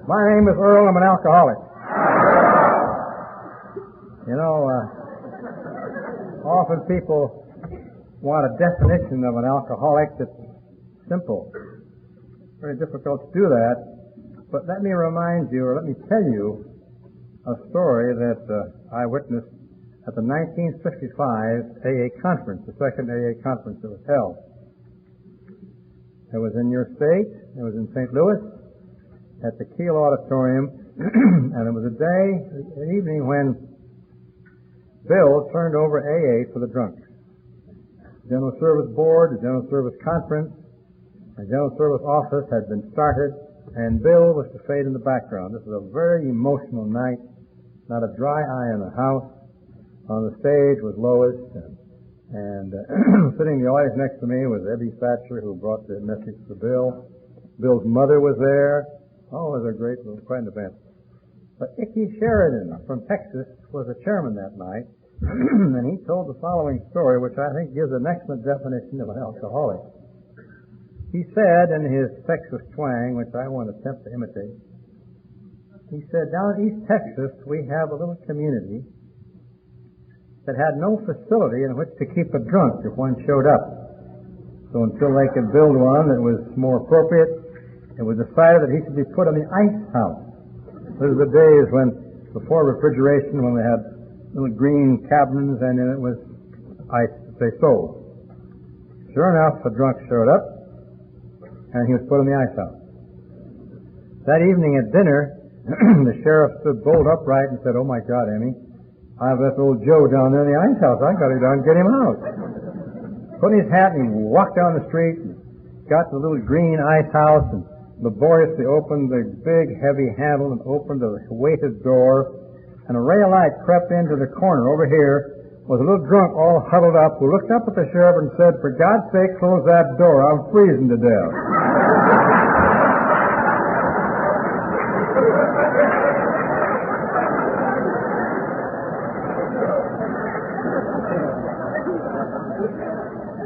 My name is Earl. I'm an alcoholic. You know, often people want a definition of an alcoholic that's simple. Very difficult to do that. But let me remind you, or let me tell you, a story that I witnessed at the 1955 AA conference, the second AA conference that was held. It was in your state. It was in St. Louis at the Kiel Auditorium, and it was an evening when Bill turned over AA for the drunks. The General Service Board, the General Service Conference, the General Service Office had been started, and Bill was to fade in the background. This was a very emotional night, not a dry eye in the house. On the stage was Lois, and sitting in the audience next to me was Ebby Thatcher, who brought the message to Bill. Bill's mother was there. Oh, it was quite an event. But Icky Sheridan from Texas was the chairman that night, and he told the following story, which I think gives an excellent definition of an alcoholic. He said in his Texas twang, which I won't attempt to imitate, he said, down in East Texas, we have a little community that had no facility in which to keep a drunk if one showed up. So until they could build one that was more appropriate, it was decided that he should be put in the ice house. Those were the days when, before refrigeration, when they had little green cabins and in it was ice that they sold. Sure enough, a drunk showed up, and he was put in the ice house. That evening at dinner, the sheriff stood bolt upright and said, "Oh my God, Emmy, I've left old Joe down there in the ice house. I've got to go down and get him out." Put on his hat and he walked down the street and got to the little green ice house and laboriously opened the big heavy handle and opened the weighted door, and a ray of light crept into the corner over here. Was a little drunk all huddled up who looked up at the sheriff and said, "For God's sake, close that door. I'm freezing to death."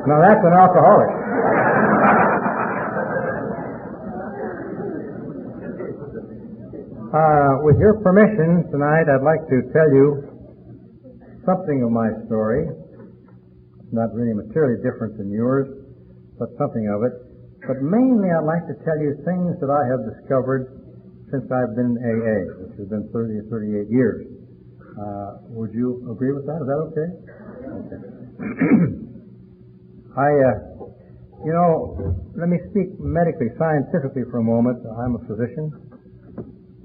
Now that's an alcoholic. With your permission, tonight I'd like to tell you something of my story. Not really materially different than yours, but something of it. But mainly I'd like to tell you things that I have discovered since I've been in AA, which has been 30 or 38 years. Would you agree with that? Is that okay? Okay. Let me speak medically, scientifically for a moment. I'm a physician.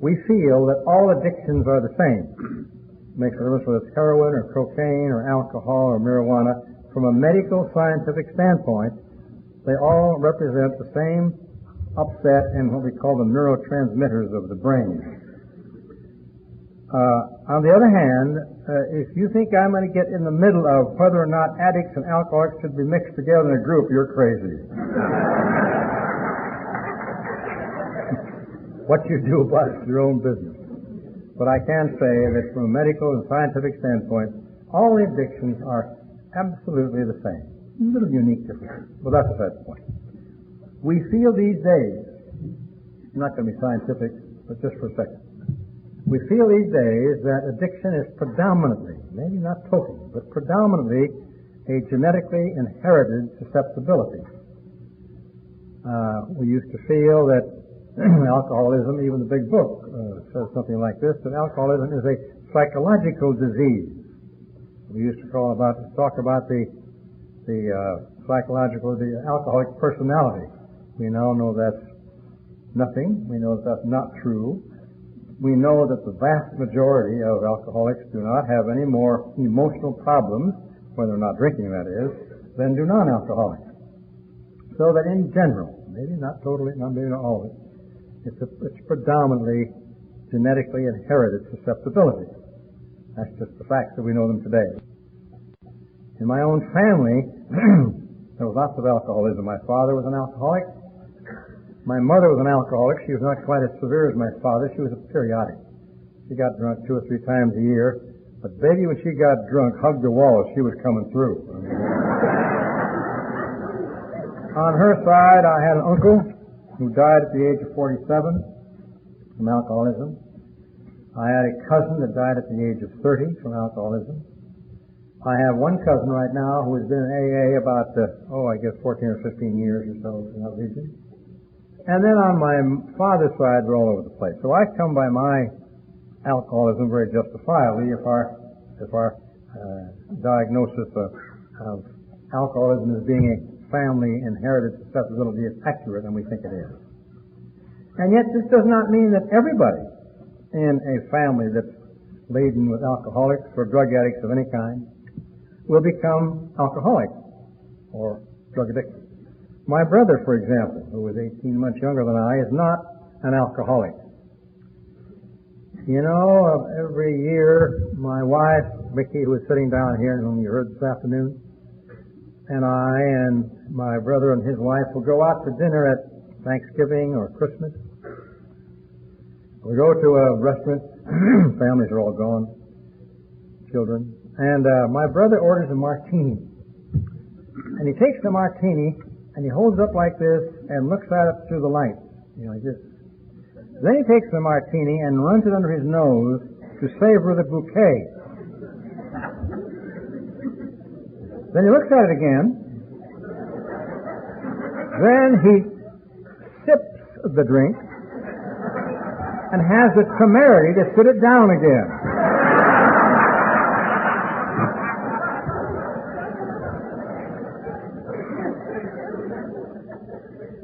We feel that all addictions are the same. Makes no difference whether it's heroin or cocaine or alcohol or marijuana. From a medical scientific standpoint, they all represent the same upset in what we call the neurotransmitters of the brain. On the other hand, if you think I'm going to get in the middle of whether or not addicts and alcoholics should be mixed together in a group, you're crazy. What you do about it is your own business. But I can say that from a medical and scientific standpoint, all the addictions are absolutely the same. Little unique differences. Well, that's beside the point. We feel these days, I'm not going to be scientific, but just for a second. We feel these days that addiction is predominantly, maybe not totally, but predominantly a genetically inherited susceptibility. We used to feel that alcoholism, even the big book says something like this, that alcoholism is a psychological disease. We used to talk about the alcoholic personality. We now know that's nothing. We know that that's not true. We know that the vast majority of alcoholics do not have any more emotional problems, whether or not drinking that is, than do non-alcoholics. So that in general, maybe not totally, maybe not all of it, it's predominantly genetically inherited susceptibility. That's just the facts that we know them today. In my own family, there was lots of alcoholism. My father was an alcoholic. My mother was an alcoholic. She was not quite as severe as my father. She was a periodic. She got drunk 2 or 3 times a year. But baby, when she got drunk, hugged the wall, she was coming through. On her side, I had an uncle who died at the age of 47. from alcoholism. I had a cousin that died at the age of 30 from alcoholism. I have one cousin right now who has been in AA about, 14 or 15 years or so in that region. And then on my father's side, we're all over the place. So I come by my alcoholism very justifiably if our diagnosis of alcoholism as being a family inherited susceptibility is accurate, and we think it is. And yet this does not mean that everybody in a family that's laden with alcoholics or drug addicts of any kind will become alcoholics or drug addicted. My brother, for example, who was 18 months younger than I, is not an alcoholic. You know, every year, my wife, Vicky, who is sitting down here and whom you heard this afternoon, and I and my brother and his wife will go out to dinner at Thanksgiving or Christmas. We go to a restaurant, families are all gone, children, and my brother orders a martini. And he takes the martini and he holds up like this and looks at it through the light. You know, then he takes the martini and runs it under his nose to savor the bouquet. Then he looks at it again. Then he sips the drink and has the temerity to sit it down again.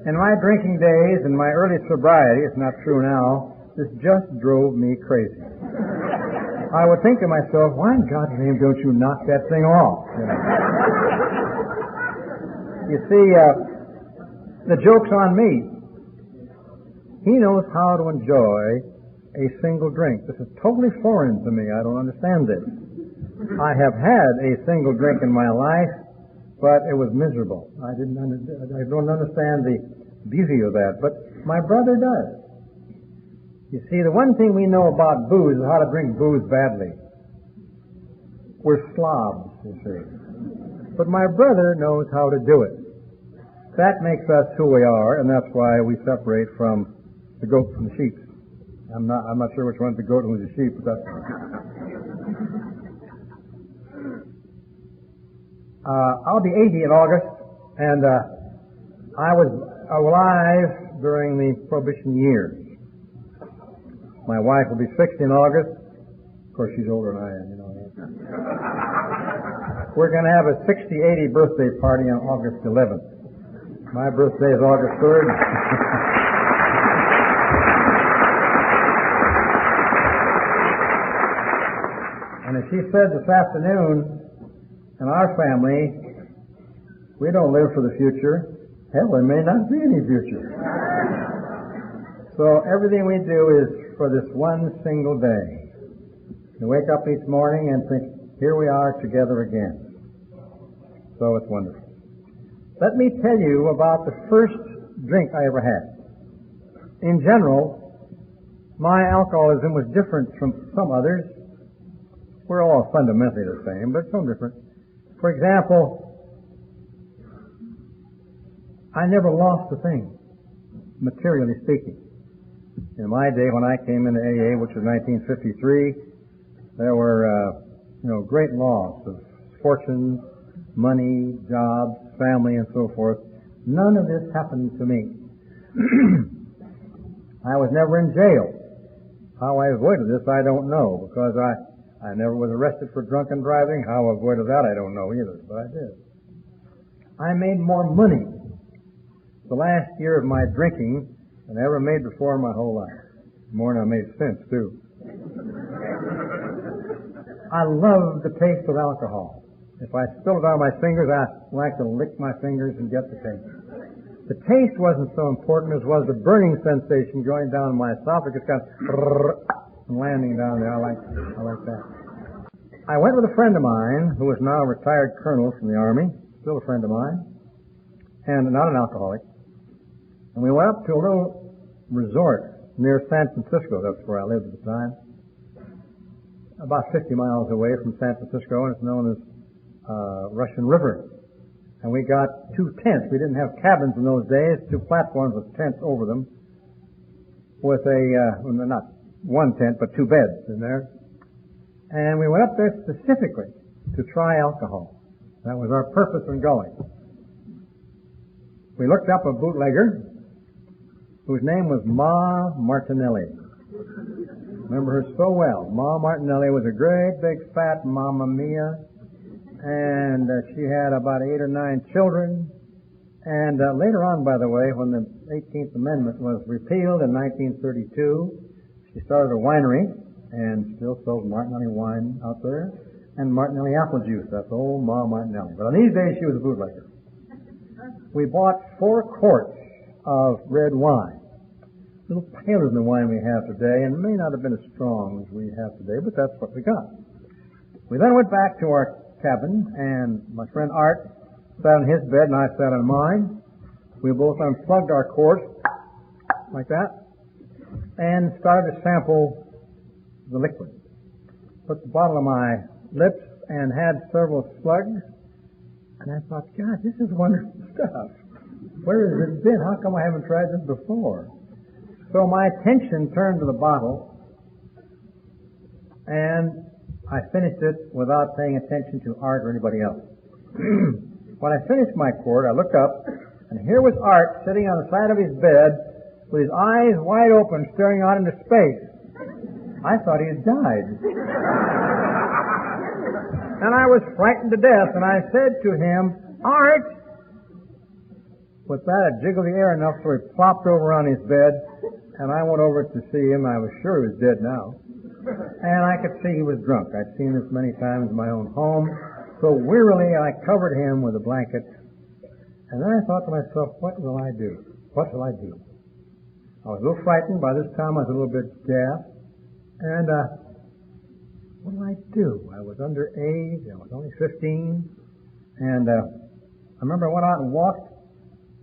In my drinking days, in my early sobriety, it's not true now, this just drove me crazy. I would think to myself, why in God's name don't you knock that thing off? You see, the joke's on me. He knows how to enjoy a single drink. This is totally foreign to me. I don't understand this. I have had a single drink in my life, but it was miserable. I don't understand the beauty of that, but my brother does. You see, the one thing we know about booze is how to drink booze badly. We're slobs, you see. But my brother knows how to do it. That makes us who we are, and that's why we separate from the goat from the sheep. I'm not sure which one's the goat and who's the sheep, but that's I'll be 80 in August, and I was alive during the Prohibition years. My wife will be 60 in August. Of course, she's older than I am, you know. We're going to have a 60-80 birthday party on August 11th. My birthday is August 3rd. And as she said this afternoon, in our family, we don't live for the future. Hell, there may not be any future. So everything we do is for this one single day. We wake up each morning and think, here we are together again. So it's wonderful. Let me tell you about the first drink I ever had. In general, my alcoholism was different from some others. We're all fundamentally the same, but some different. For example, I never lost a thing, materially speaking. In my day, when I came into AA, which was 1953, there were, great loss of fortunes, money, jobs, family, and so forth. None of this happened to me. I was never in jail. How I avoided this, I don't know, because I never was arrested for drunken driving. How I avoided that, I don't know either, but I did. I made more money the last year of my drinking than I ever made before in my whole life. More than I made since, too. I love the taste of alcohol. If I spill it on my fingers, I like to lick my fingers and get the taste. The taste wasn't so important as was the burning sensation going down my esophagus, kind of and landing down there. I like that. I went with a friend of mine who is now a retired colonel from the Army, still a friend of mine, and not an alcoholic. And we went up to a little resort near San Francisco. That's where I lived at the time. About 50 miles away from San Francisco, and it's known as Russian River. And we got 2 tents. We didn't have cabins in those days, 2 platforms with tents over them. with not one tent, but two beds in there. And we went up there specifically to try alcohol. That was our purpose in going. We looked up a bootlegger whose name was Ma Martinelli. Remember her so well. Ma Martinelli was a great big fat mamma mia, and she had about 8 or 9 children. And later on, by the way, when the 18th Amendment was repealed in 1932, she started a winery and still sells Martinelli wine out there, and Martinelli apple juice. That's old Ma Martinelli. But on these days, she was a bootlegger. We bought 4 quarts of red wine. A little paler than the wine we have today, and may not have been as strong as we have today, but that's what we got. We then went back to our cabin, and my friend Art sat on his bed, and I sat on mine. We both unplugged our quarts, like that, and started to sample the liquid. Put the bottle on my lips and had several slugs, and I thought, God, this is wonderful stuff. Where has it been? How come I haven't tried this before? So my attention turned to the bottle, and I finished it without paying attention to Art or anybody else. When I finished my quart, I looked up, and here was Art sitting on the side of his bed with his eyes wide open, staring out into space. I thought he had died. And I was frightened to death, and I said to him, Art! With that, I jiggled the air enough so he plopped over on his bed, and I went over to see him. I was sure he was dead now. And I could see he was drunk. I'd seen this many times in my own home. So wearily, I covered him with a blanket. And then I thought to myself, what will I do? What will I do? I was a little frightened. By this time, I was a little bit gassed. And what did I do? I was underage. I was only 15. And I remember I went out and walked.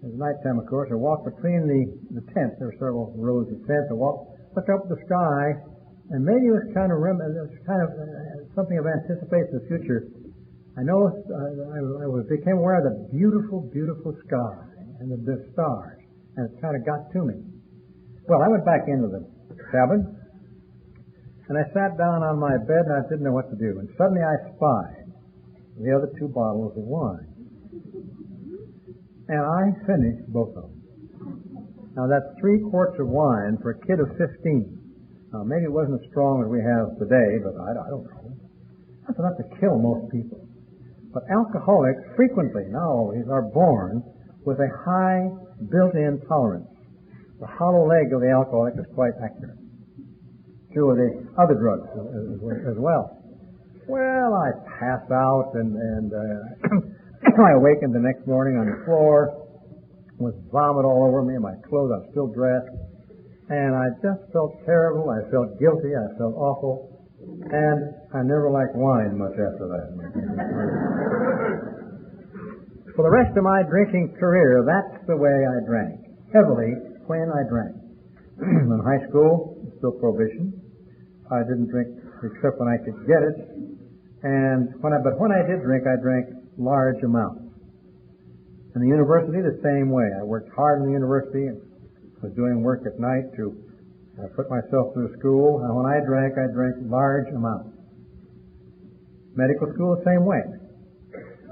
It was nighttime, of course. I walked between the tents. There were several rows of tents. I looked up at the sky, and maybe it was kind of something of anticipation of the future. I noticed I became aware of the beautiful, beautiful sky and the stars, and it kind of got to me. Well, I went back into the cabin, and I sat down on my bed, and I didn't know what to do. And suddenly I spied the other 2 bottles of wine. And I finished both of them. Now that's 3 quarts of wine for a kid of 15. Now maybe it wasn't as strong as we have today, but I don't know. That's enough to kill most people. But alcoholics frequently, not always, are born with a high built-in tolerance. The hollow leg of the alcoholic is quite accurate. True of the other drugs as well. Well, I passed out and I awakened the next morning on the floor with vomit all over me and my clothes. I was still dressed. And I just felt terrible. I felt guilty. I felt awful. And I never liked wine much after that. For the rest of my drinking career, that's the way I drank. Heavily when I drank. In high school, still prohibition. I didn't drink except when I could get it. But when I did drink, I drank large amounts. In the university, the same way. I worked hard in the university and was doing work at night to put myself through school. And when I drank large amounts. Medical school, the same way.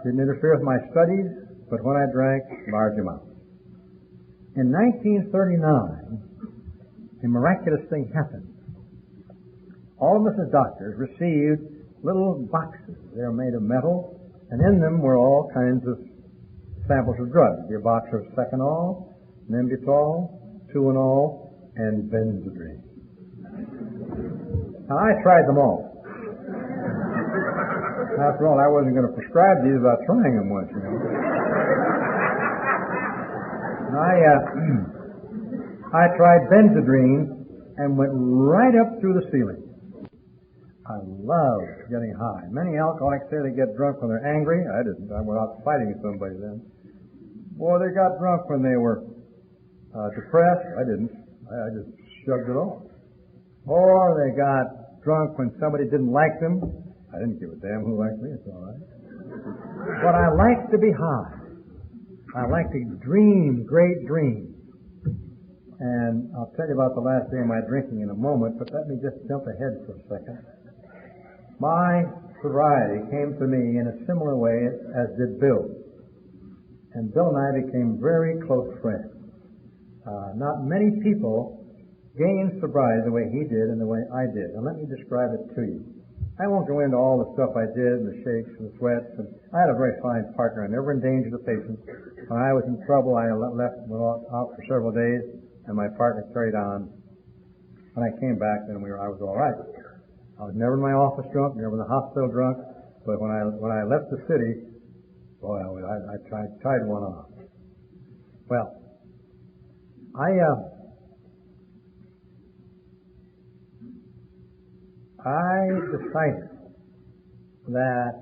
Didn't interfere with my studies, but when I drank, large amounts. In 1939, a miraculous thing happened. All of us as doctors received little boxes. They were made of metal, and in them were all kinds of samples of drugs. There'd be a box of Seconal, Nembutal, Tuinol, and Benzedrine. Now, I tried them all. After all, I wasn't going to prescribe these without trying them once, you know. I tried Benzedrine and went right up through the ceiling. I love getting high. Many alcoholics say they get drunk when they're angry. I didn't. I went out fighting somebody then. Boy, they got drunk when they were depressed. I didn't. I just shrugged it off. Or they got drunk when somebody didn't like them. I didn't give a damn who liked me. It's all right. But I like to be high. I like to dream great dreams. And I'll tell you about the last day of my drinking in a moment, but let me just jump ahead for a second. My sobriety came to me in a similar way as did Bill. And Bill and I became very close friends. Not many people gained sobriety the way he did and the way I did. And let me describe it to you. I won't go into all the stuff I did, and the shakes and the sweats. And I had a very fine partner. I never endangered the patient. When I was in trouble, I left, went out for several days, and my partner carried on. When I came back, then I was all right. I was never in my office drunk, never in the hospital drunk. But when I left the city, boy, I tried one on. Well, I decided that,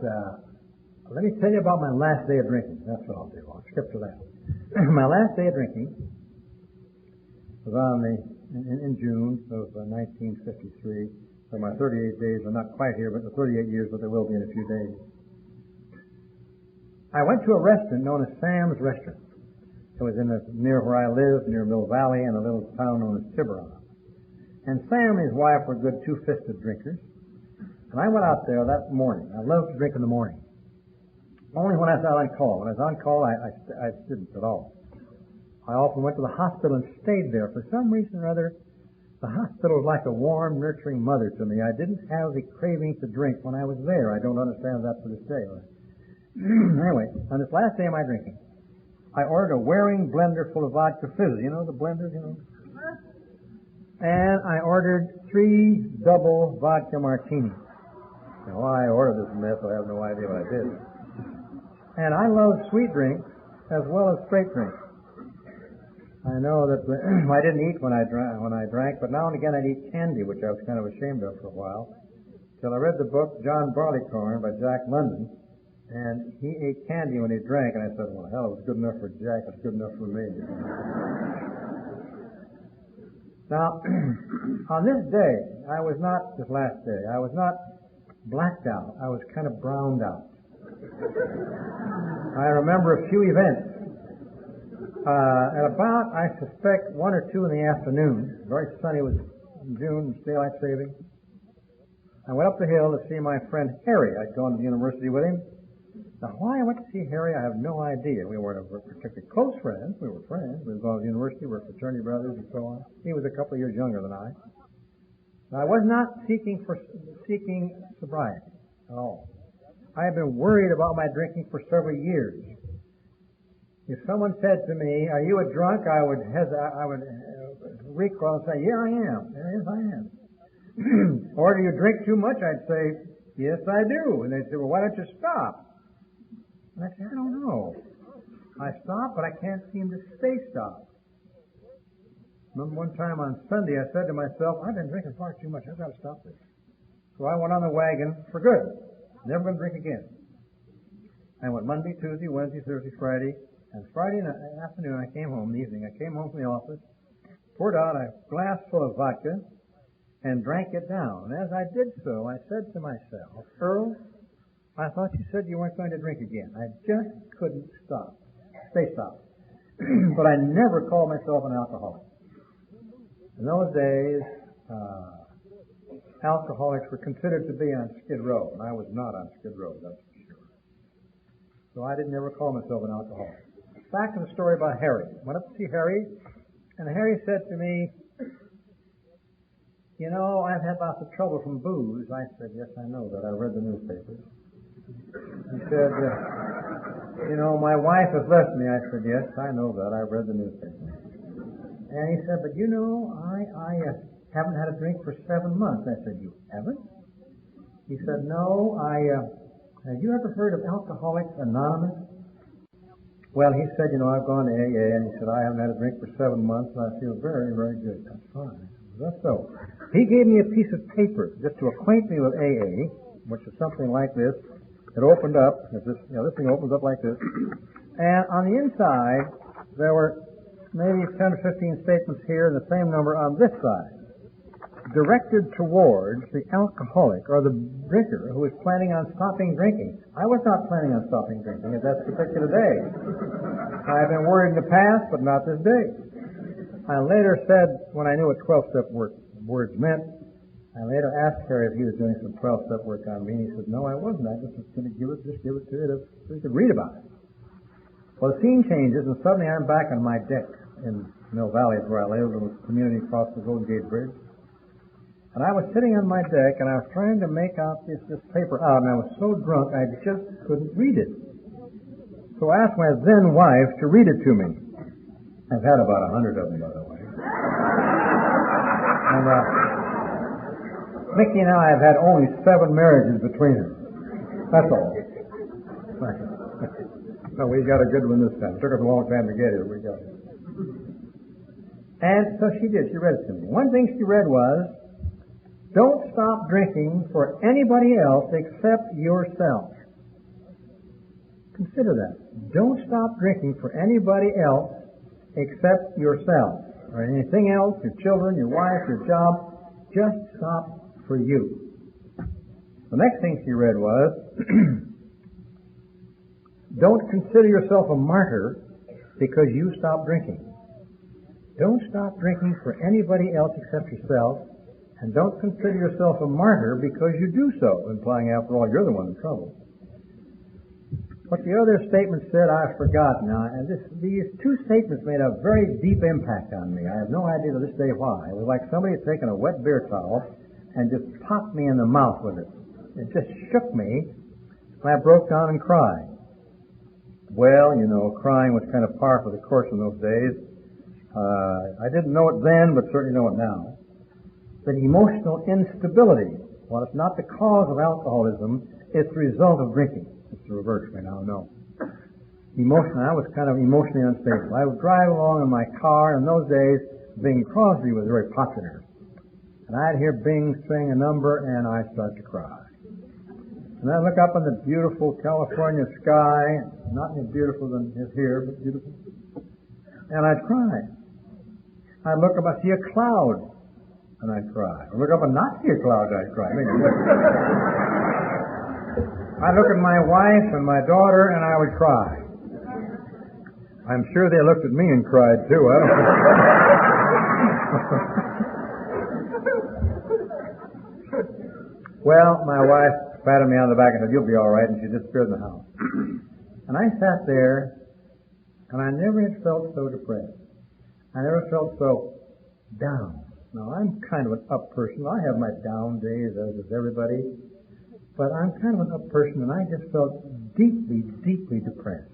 let me tell you about my last day of drinking. That's what I'll do. I'll skip to that. My last day of drinking was in June of 1953. So my 38 days are not quite here, but the 38 years, but they will be in a few days. I went to a restaurant known as Sam's Restaurant. It was near where I lived, near Mill Valley, in a little town known as Tiburon. And Sam and his wife were good two-fisted drinkers. And I went out there that morning. I love to drink in the morning. Only when I was out on call. When I was on call, I didn't at all. I often went to the hospital and stayed there. For some reason or other, the hospital was like a warm, nurturing mother to me. I didn't have the craving to drink when I was there. I don't understand that to this day. Anyway, on this last day of my drinking, I ordered a Waring blender full of vodka fizz. You know the blenders, And I ordered 3 double vodka martinis. Now, why I ordered this mess, I have no idea what I did. And I love sweet drinks as well as straight drinks. I know that I didn't eat when I drank, but now and again I'd eat candy, which I was kind of ashamed of for a while, till I read the book John Barleycorn by Jack London, and he ate candy when he drank, and I said, well, hell, it was good enough for Jack, it's good enough for me. Now, on this day, this last day, I was not blacked out, I was kind of browned out. I remember a few events. At about, I suspect, 1 or 2 in the afternoon, very sunny, it was June, daylight saving, I went up the hill to see my friend Harry. I'd gone to the university with him. Now, why I went to see Harry, I have no idea. We weren't particularly close friends. We were friends. We were going to the university. We were fraternity brothers and so on. He was a couple of years younger than I. Now, I was not seeking sobriety at all. I had been worried about my drinking for several years. If someone said to me, "Are you a drunk?" I would recoil and say, "Yeah, I am. Yes, I am." Or, "Do you drink too much?" I'd say, "Yes, I do." And they'd say, "Well, why don't you stop?" And I'd say, "I don't know. I stop, but I can't seem to stay stopped." Remember one time on Sunday, I said to myself, "I've been drinking far too much. I've got to stop this." So I went on the wagon for good. Never going to drink again. I went Monday, Tuesday, Wednesday, Thursday, Friday. And Friday afternoon, I came home, in the evening, I came home from the office, poured out a glass full of vodka, and drank it down. And as I did so, I said to myself, "Earl, I thought you said you weren't going to drink again." I just couldn't stay stopped. But I never called myself an alcoholic. In those days, alcoholics were considered to be on Skid Row, and I was not on Skid Row, that's for sure. So I didn't ever call myself an alcoholic. Back to the story about Harry. Went up to see Harry, and Harry said to me, "You know, I've had lots of trouble from booze." I said, "Yes, I know that. I read the newspapers." He said, "You know, my wife has left me." I said, "Yes, I know that. I read the newspapers." And he said, "But you know, I haven't had a drink for 7 months." I said, "You haven't?" He said, "No, have you ever heard of Alcoholics Anonymous?" Well, he said, "You know, I've gone to AA," and he said, "I haven't had a drink for 7 months, and I feel very, very good." That's fine. That's so. He gave me a piece of paper just to acquaint me with AA, which is something like this. It opened up, this thing opens up like this, and on the inside, there were maybe 10 or 15 statements here and the same number on this side, directed towards the alcoholic or the drinker who is planning on stopping drinking. I was not planning on stopping drinking at that particular day. I have been worried in the past, but not this day. I later said, when I knew what 12-step words meant, I later asked Harry if he was doing some 12-step work on me, and he said, no, I wasn't. I just was going to give it to you so you could read about it. Well, the scene changes, and suddenly I'm back on my deck in Mill Valley, where I lived, in the community across the Golden Gate Bridge. And I was sitting on my deck, and I was trying to make out this paper out, and I was so drunk I just couldn't read it. So I asked my then wife to read it to me. I've had about 100 of them, by the way. And Mickey and I have had only 7 marriages between us. That's all. No, we got a good one this time. It took us a long time to get here. We got it. And so she did. She read it to me. One thing she read was, don't stop drinking for anybody else except yourself. Consider that. Don't stop drinking for anybody else except yourself. Or anything else, your children, your wife, your job. Just stop for you. The next thing she read was, don't consider yourself a martyr because you stopped drinking. Don't stop drinking for anybody else except yourself, and don't consider yourself a martyr because you do so, implying, after all, you're the one in trouble. What the other statement said, I've forgotten now, and these 2 statements made a very deep impact on me. I have no idea to this day why. It was like somebody had taken a wet beer towel and just popped me in the mouth with it. It just shook me, and I broke down and cried. Well, you know, crying was kind of par for the course in those days. I didn't know it then, but certainly know it now. That emotional instability, while it's not the cause of alcoholism, it's the result of drinking. It's the reverse, we now know. I was kind of emotionally unstable. I would drive along in my car. In those days, Bing Crosby was very popular. And I'd hear Bing sing a number, and I'd start to cry. And I'd look up in the beautiful California sky, not any beautiful than is here, but beautiful, and I'd cry. I'd look up, I'd see a cloud, and I'd cry. I'd look up and not see a cloud, I'd cry. I'd look at my wife and my daughter, and I would cry. I'm sure they looked at me and cried, too. I don't know. Well, my wife patted me on the back and said, you'll be all right, and she disappeared in the house. And I sat there, and I never had felt so depressed. I never felt so down. Now, I'm kind of an up person. I have my down days, as does everybody. But I'm kind of an up person, and I just felt deeply, deeply depressed.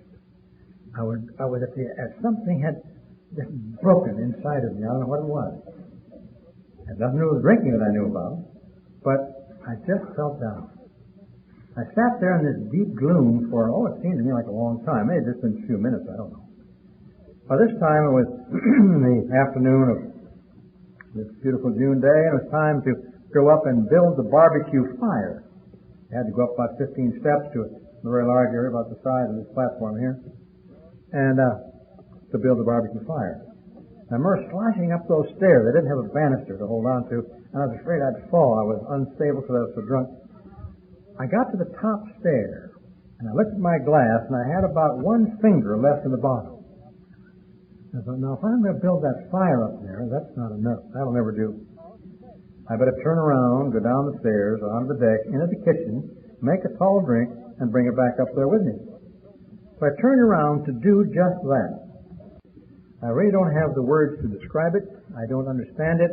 I was as something had just broken inside of me. I don't know what it was. It had nothing to do with drinking that I knew about, but I just felt down. I sat there in this deep gloom for, it seemed to me like a long time. It had just been a few minutes, I don't know. By this time, it was the afternoon of this beautiful June day, and it was time to go up and build the barbecue fire. I had to go up about 15 steps to a very large area, about the size of this platform here, and to build the barbecue fire. And I remember slashing up those stairs. I didn't have a banister to hold on to, and I was afraid I'd fall. I was unstable because I was so drunk. I got to the top stair, and I looked at my glass, and I had about one finger left in the bottom. I thought, now, if I'm going to build that fire up there, that's not enough. That'll never do. I better turn around, go down the stairs, onto the deck, into the kitchen, make a tall drink, and bring it back up there with me. So I turned around to do just that. I really don't have the words to describe it. I don't understand it.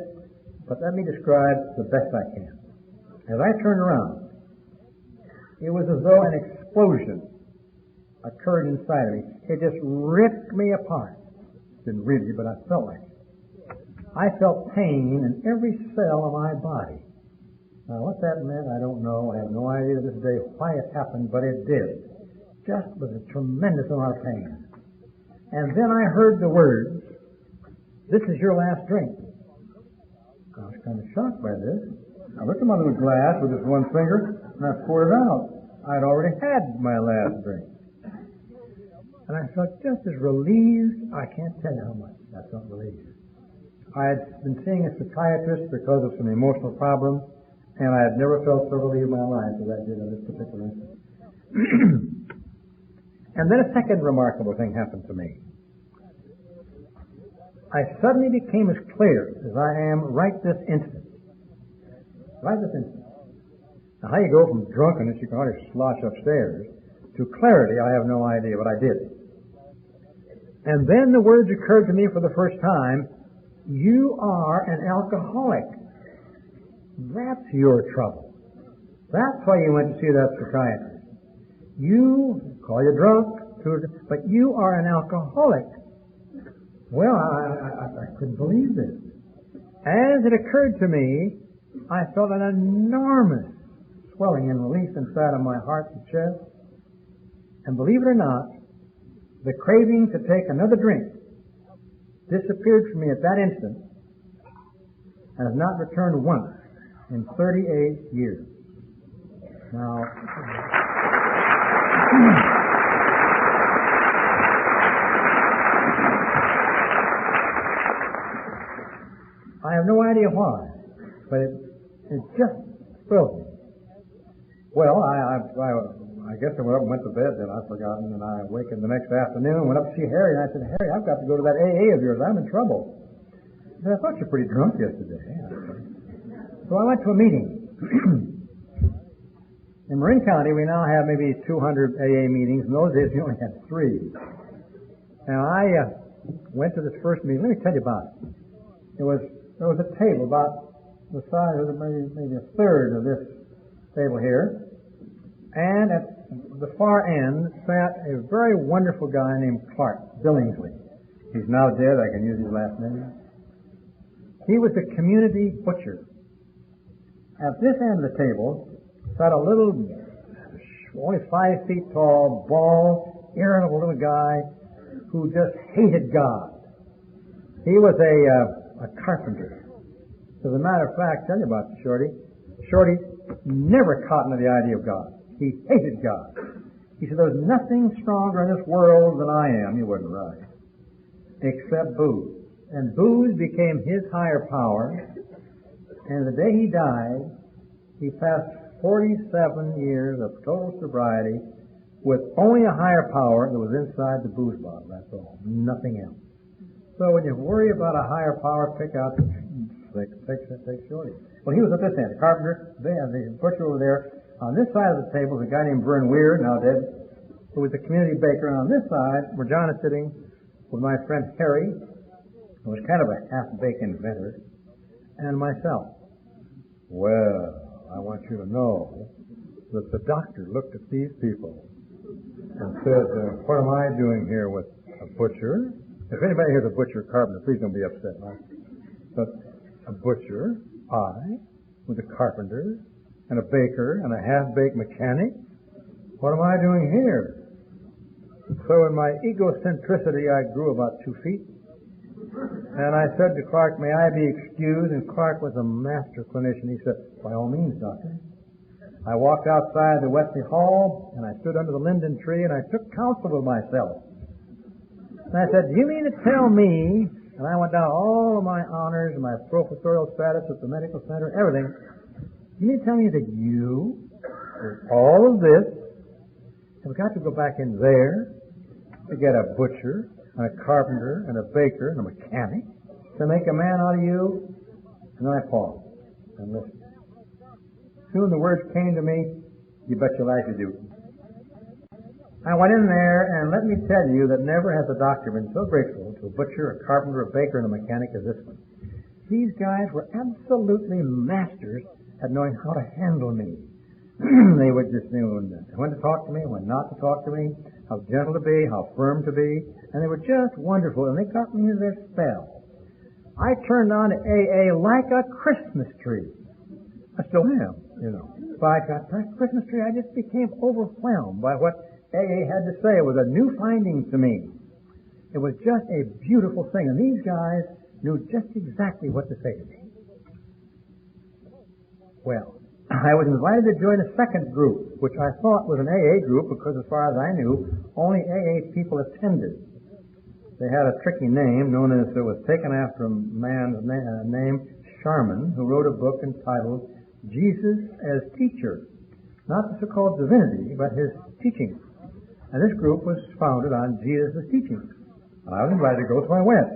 But let me describe the best I can. As I turned around, it was as though an explosion occurred inside of me. It just ripped me apart. Didn't really, but I felt like it. I felt pain in every cell of my body. Now, what that meant, I don't know. I have no idea to this day why it happened, but it did. Just with a tremendous amount of pain. And then I heard the words, "This is your last drink." I was kind of shocked by this. I looked at my little glass with this one finger, and I poured it out. I'd already had my last drink. And I felt just as relieved. I can't tell you how much I felt relieved. I had been seeing a psychiatrist because of some emotional problems, and I had never felt so relieved in my life as I did on this particular instance. And then a second remarkable thing happened to me. I suddenly became as clear as I am right this instant. Right this instant. Now, how you go from drunkenness, you can hardly slosh upstairs, to clarity, I have no idea, but I did. And then the words occurred to me for the first time, you are an alcoholic. That's your trouble. That's why you went to see that psychiatrist. You call you drunk, but you are an alcoholic. Well, I couldn't believe this. As it occurred to me, I felt an enormous swelling and release inside of my heart and chest. And believe it or not, the craving to take another drink disappeared from me at that instant and has not returned once in 38 years. Now, I have no idea why, but it just thrills me. Well, I guess I went up and went to bed then, I'd forgotten, and I awakened the next afternoon, went up to see Harry, and I said, Harry, I've got to go to that AA of yours, I'm in trouble. He said, I thought you were pretty drunk yesterday. So I went to a meeting. In Marin County, we now have maybe 200 AA meetings. In those days, we only had 3. Now, I went to this first meeting. Let me tell you about it. There was a table about the size of maybe a third of this table here. And at the far end sat a very wonderful guy named Clark Billingsley. He's now dead. I can use his last name. He was the community butcher. At this end of the table sat a little, only 5 feet tall, bald, irritable little guy who just hated God. He was a carpenter. As a matter of fact, tell you about Shorty. Shorty never caught into the idea of God. He hated God. He said, there's nothing stronger in this world than I am. He wasn't right. Except booze. And booze became his higher power. And the day he died, he passed 47 years of total sobriety with only a higher power that was inside the booze bottle. That's all. Nothing else. So when you worry about a higher power, pick out take Shorty. Well, he was at this end. The carpenter, the butcher over there. On this side of the table was a guy named Vern Weir, now dead, who was the community baker. And on this side, where John is sitting, with my friend Harry, who was kind of a half-baked inventor, and myself. Well, I want you to know that the doctor looked at these people and said, what am I doing here with a butcher? If anybody here's a butcher or carpenter, please don't be upset. Right? But a butcher, I, with a carpenter, and a baker, and a half-baked mechanic? What am I doing here? So in my egocentricity, I grew about 2 feet. And I said to Clark, may I be excused? And Clark was a master clinician. He said, by all means, doctor. I walked outside the Wesley Hall, and I stood under the linden tree, and I took counsel with myself. And I said, do you mean to tell me, and I went down all of my honors and my professorial status at the medical center, everything, you mean to tell me that you, with all of this, have got to go back in there to get a butcher, and a carpenter, and a baker, and a mechanic to make a man out of you? And then I paused and listened. Soon the words came to me, you bet your life you do. I went in there, and let me tell you that never has a doctor been so grateful to a butcher, a carpenter, a baker, and a mechanic as this one. These guys were absolutely masters at knowing how to handle me. They would just know when to talk to me, when not to talk to me, how gentle to be, how firm to be, and they were just wonderful, and they got me into their spell. I turned on to AA like a Christmas tree. I still am, you know. But I got that Christmas tree, I just became overwhelmed by what AA had to say. It was a new finding to me. It was just a beautiful thing, and these guys knew just exactly what to say to me. Well, I was invited to join a second group, which I thought was an AA group because, as far as I knew, only AA people attended. They had a tricky name, known as, it was taken after a man's name, Sharman, who wrote a book entitled Jesus as Teacher. Not the so-called divinity, but his teachings. And this group was founded on Jesus' teachings. And I was invited to go, so I went.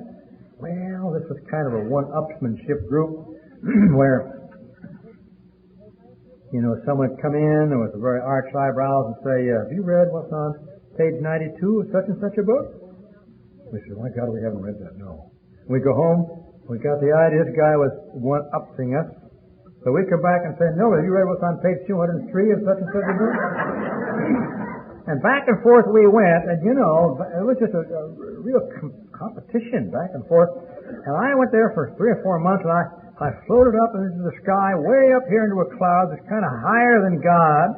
Well, this was kind of a one-upsmanship group where, you know, someone would come in with very arched eyebrows and say, have you read what's on page 92 of such and such a book? We said, my God, we haven't read that, no. We go home, we got the idea this guy was one-upping us. So we come back and say, no, have you read what's on page 203 of such and such a book? And back and forth we went, and you know, it was just a real competition back and forth. And I went there for 3 or 4 months, and I floated up into the sky, way up here into a cloud that's kind of higher than God,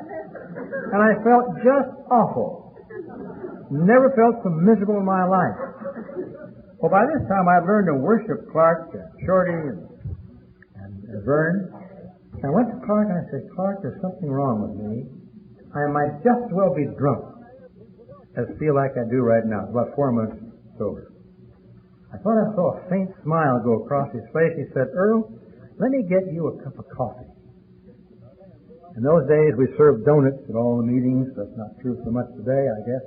and I felt just awful. Never felt so miserable in my life. Well, by this time I'd learned to worship Clark, Shorty, and Vern. And I went to Clark and I said, Clark, there's something wrong with me. I might just as well be drunk as feel like I do right now. It's about 4 months sober. I thought I saw a faint smile go across his face. He said, Earl, let me get you a cup of coffee. In those days, we served donuts at all the meetings. That's not true so much today, I guess.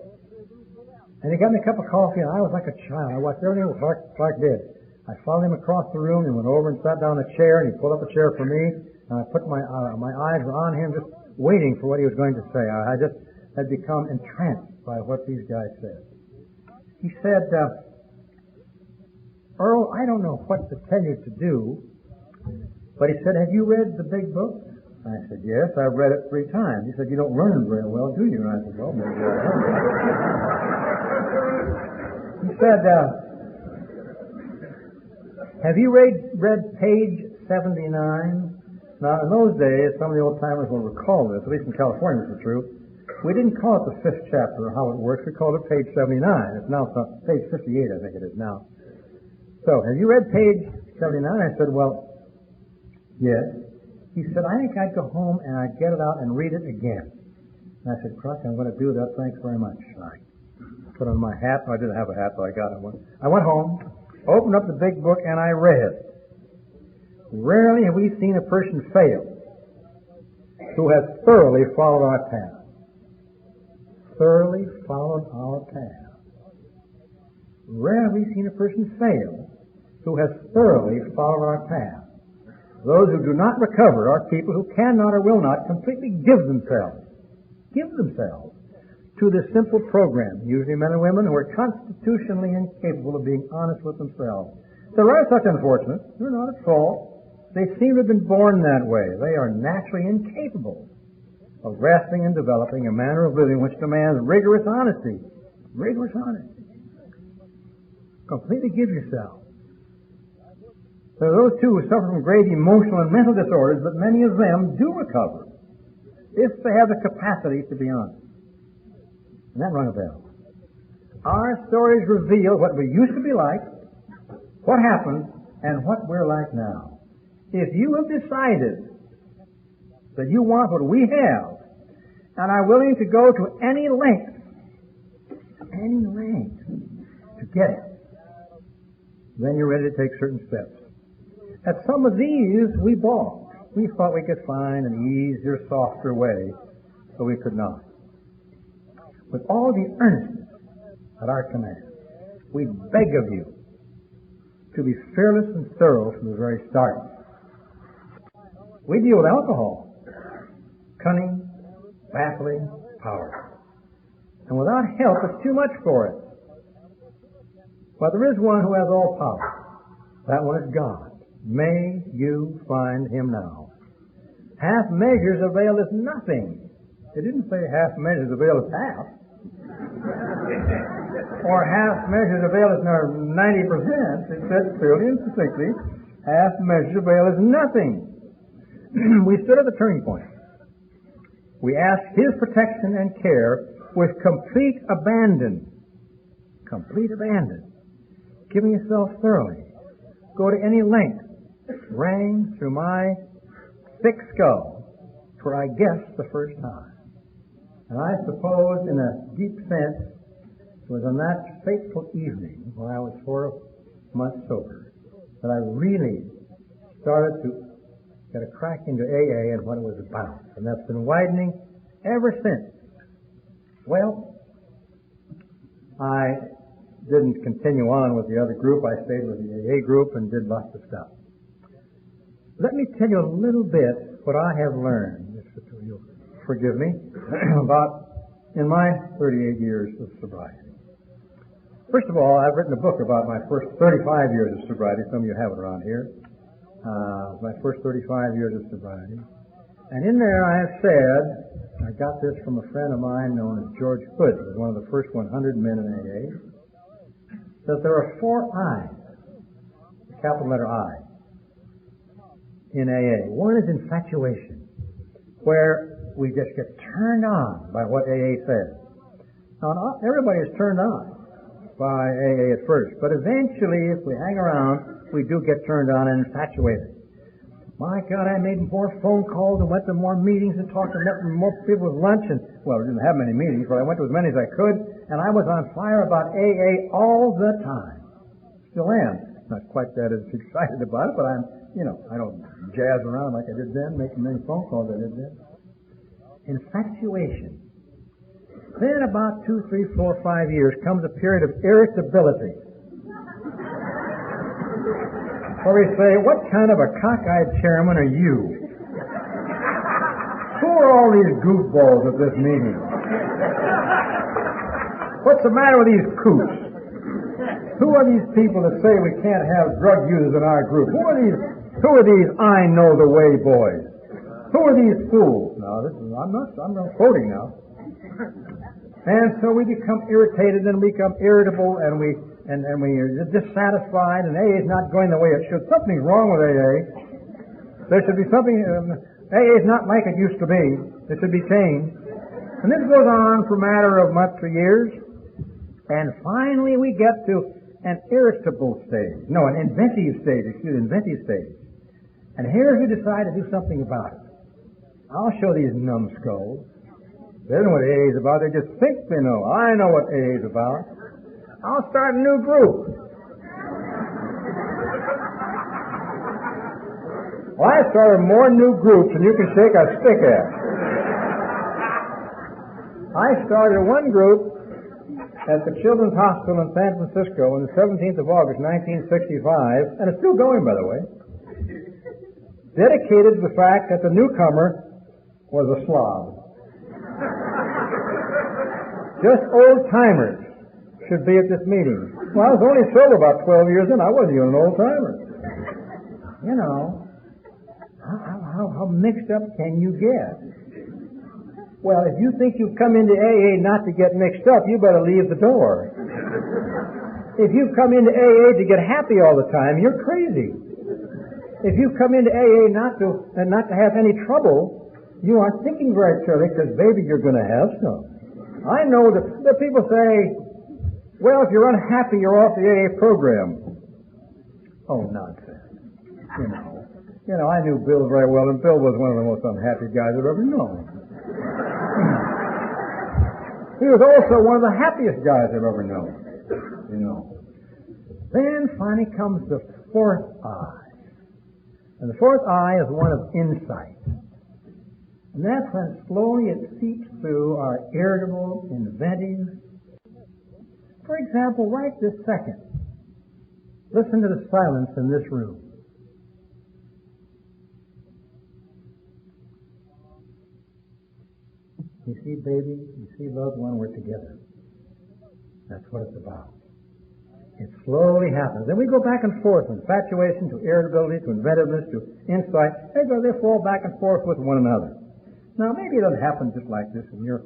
And he got me a cup of coffee, and I was like a child. I watched everything Clark did. I followed him across the room and went over and sat down in a chair, and he pulled up a chair for me, and I put my eyes were on him, just waiting for what he was going to say. I just had become entranced by what these guys said. He said, Earl, I don't know what to tell you to do, but he said, have you read the big book? I said, yes, I've read it 3 times. He said, you don't learn very well, do you? And I said, well, maybe I don't. He said, have you read page 79? Now, in those days, some of the old-timers will recall this, at least in California this is true. We didn't call it the 5th chapter or how it works. We called it page 79. It's now page 58, I think it is now. So, have you read page 79? I said, well, yes. He said, I think I'd go home and I'd get it out and read it again. And I said, Croc, I'm going to do that. Thanks very much. I put on my hat. I didn't have a hat, but I got it. I went home, opened up the big book, and I read. Rarely have we seen a person fail who has thoroughly followed our path. Thoroughly followed our path. Rarely have we seen a person fail who has thoroughly followed our path. Those who do not recover are people who cannot or will not completely give themselves to this simple program, usually men and women who are constitutionally incapable of being honest with themselves. There are such unfortunates. They're not at fault. They seem to have been born that way. They are naturally incapable of grasping and developing a manner of living which demands rigorous honesty. Rigorous honesty. Completely give yourself. There are those too who suffer from great emotional and mental disorders, but many of them do recover if they have the capacity to be honest. And that rung a bell. Our stories reveal what we used to be like, what happened, and what we're like now. If you have decided that you want what we have, and are willing to go to any length to get it, then you're ready to take certain steps. At some of these, we balked. We thought we could find an easier, softer way, but we could not. With all the earnestness at our command, we beg of you to be fearless and thorough from the very start. We deal with alcohol, cunning, baffling, power. And without help, it's too much for it. But there is one who has all power. That one is God. May you find him now. Half measures avail us nothing. It didn't say half measures avail us half. Or half measures avail us 90%. It said clearly and succinctly, half measures avail us nothing. We stood at the turning point. We asked his protection and care with complete abandon. Complete abandon. Giving yourself thoroughly. Go to any length. Rang through my thick skull for I guessed the first time. And I suppose in a deep sense it was on that fateful evening when I was 4 months sober that I really started to get a crack into AA and what it was about. And that's been widening ever since. Well, I didn't continue on with the other group. I stayed with the AA group and did lots of stuff. Let me tell you a little bit what I have learned, if you'll forgive me, about in my 38 years of sobriety. First of all, I've written a book about my first 35 years of sobriety. Some of you have it around here. My first 35 years of sobriety. And in there I have said, I got this from a friend of mine known as George Hood, who was one of the first 100 men in AA, that there are 4 I's, capital letter I, in AA. One is infatuation, where we just get turned on by what AA says. Now, not everybody is turned on by AA at first, but eventually, if we hang around, we do get turned on and infatuated. My God, I made more phone calls and went to more meetings and talked to more people with lunch. And, well, we didn't have many meetings, but I went to as many as I could. And I was on fire about AA all the time. Still am. Not quite that as excited about it, but I'm, I don't jazz around like I did then, making many phone calls I did then. Infatuation. Then about 2, 3, 4, 5 years comes a period of irritability. Where we say, what kind of a cockeyed chairman are you? Who are all these goofballs at this meeting? What's the matter with these coots? Who are these people that say we can't have drug users in our group? Who are these I know the way boys? Who are these fools? Now, I'm not quoting now. And so we become irritated and become irritable and we are dissatisfied, and AA is not going the way it should. Something's wrong with AA. There should be something. AA is not like it used to be. It should be changed. And this goes on for a matter of months or years, and finally we get to an irritable stage. No, an inventive stage. Inventive stage. And here we decide to do something about it. I'll show these numbskulls. They don't know what AA is about. They just think they know. I know what AA is about. I'll start a new group. Well, I started more new groups than you can shake a stick at. I started one group at the Children's Hospital in San Francisco on the 17th of August, 1965, and it's still going, by the way, dedicated to the fact that the newcomer was a slob. Just old-timers should be at this meeting. Well, I was only sober about 12 years in. I wasn't even an old-timer. How mixed up can you get? Well, if you think you've come into AA not to get mixed up, you better leave the door. If you've come into AA to get happy all the time, you're crazy. If you've come into AA not to have any trouble, you aren't thinking very clearly, because, baby, you're going to have some. I know that people say, well, if you're unhappy, you're off the AA program. Oh, nonsense. I knew Bill very well, and Bill was one of the most unhappy guys I've ever known. He was also one of the happiest guys I've ever known. Then finally comes the 4th I. And the 4th I is one of insight. And that's when slowly it seeps through our irritable, inventive. For example, right this second, listen to the silence in this room. You see, baby, you see, loved one, we're together. That's what it's about. It slowly happens. Then we go back and forth from infatuation to irritability to inventiveness to insight. They fall back and forth with one another. Now, maybe it doesn't happen just like this in your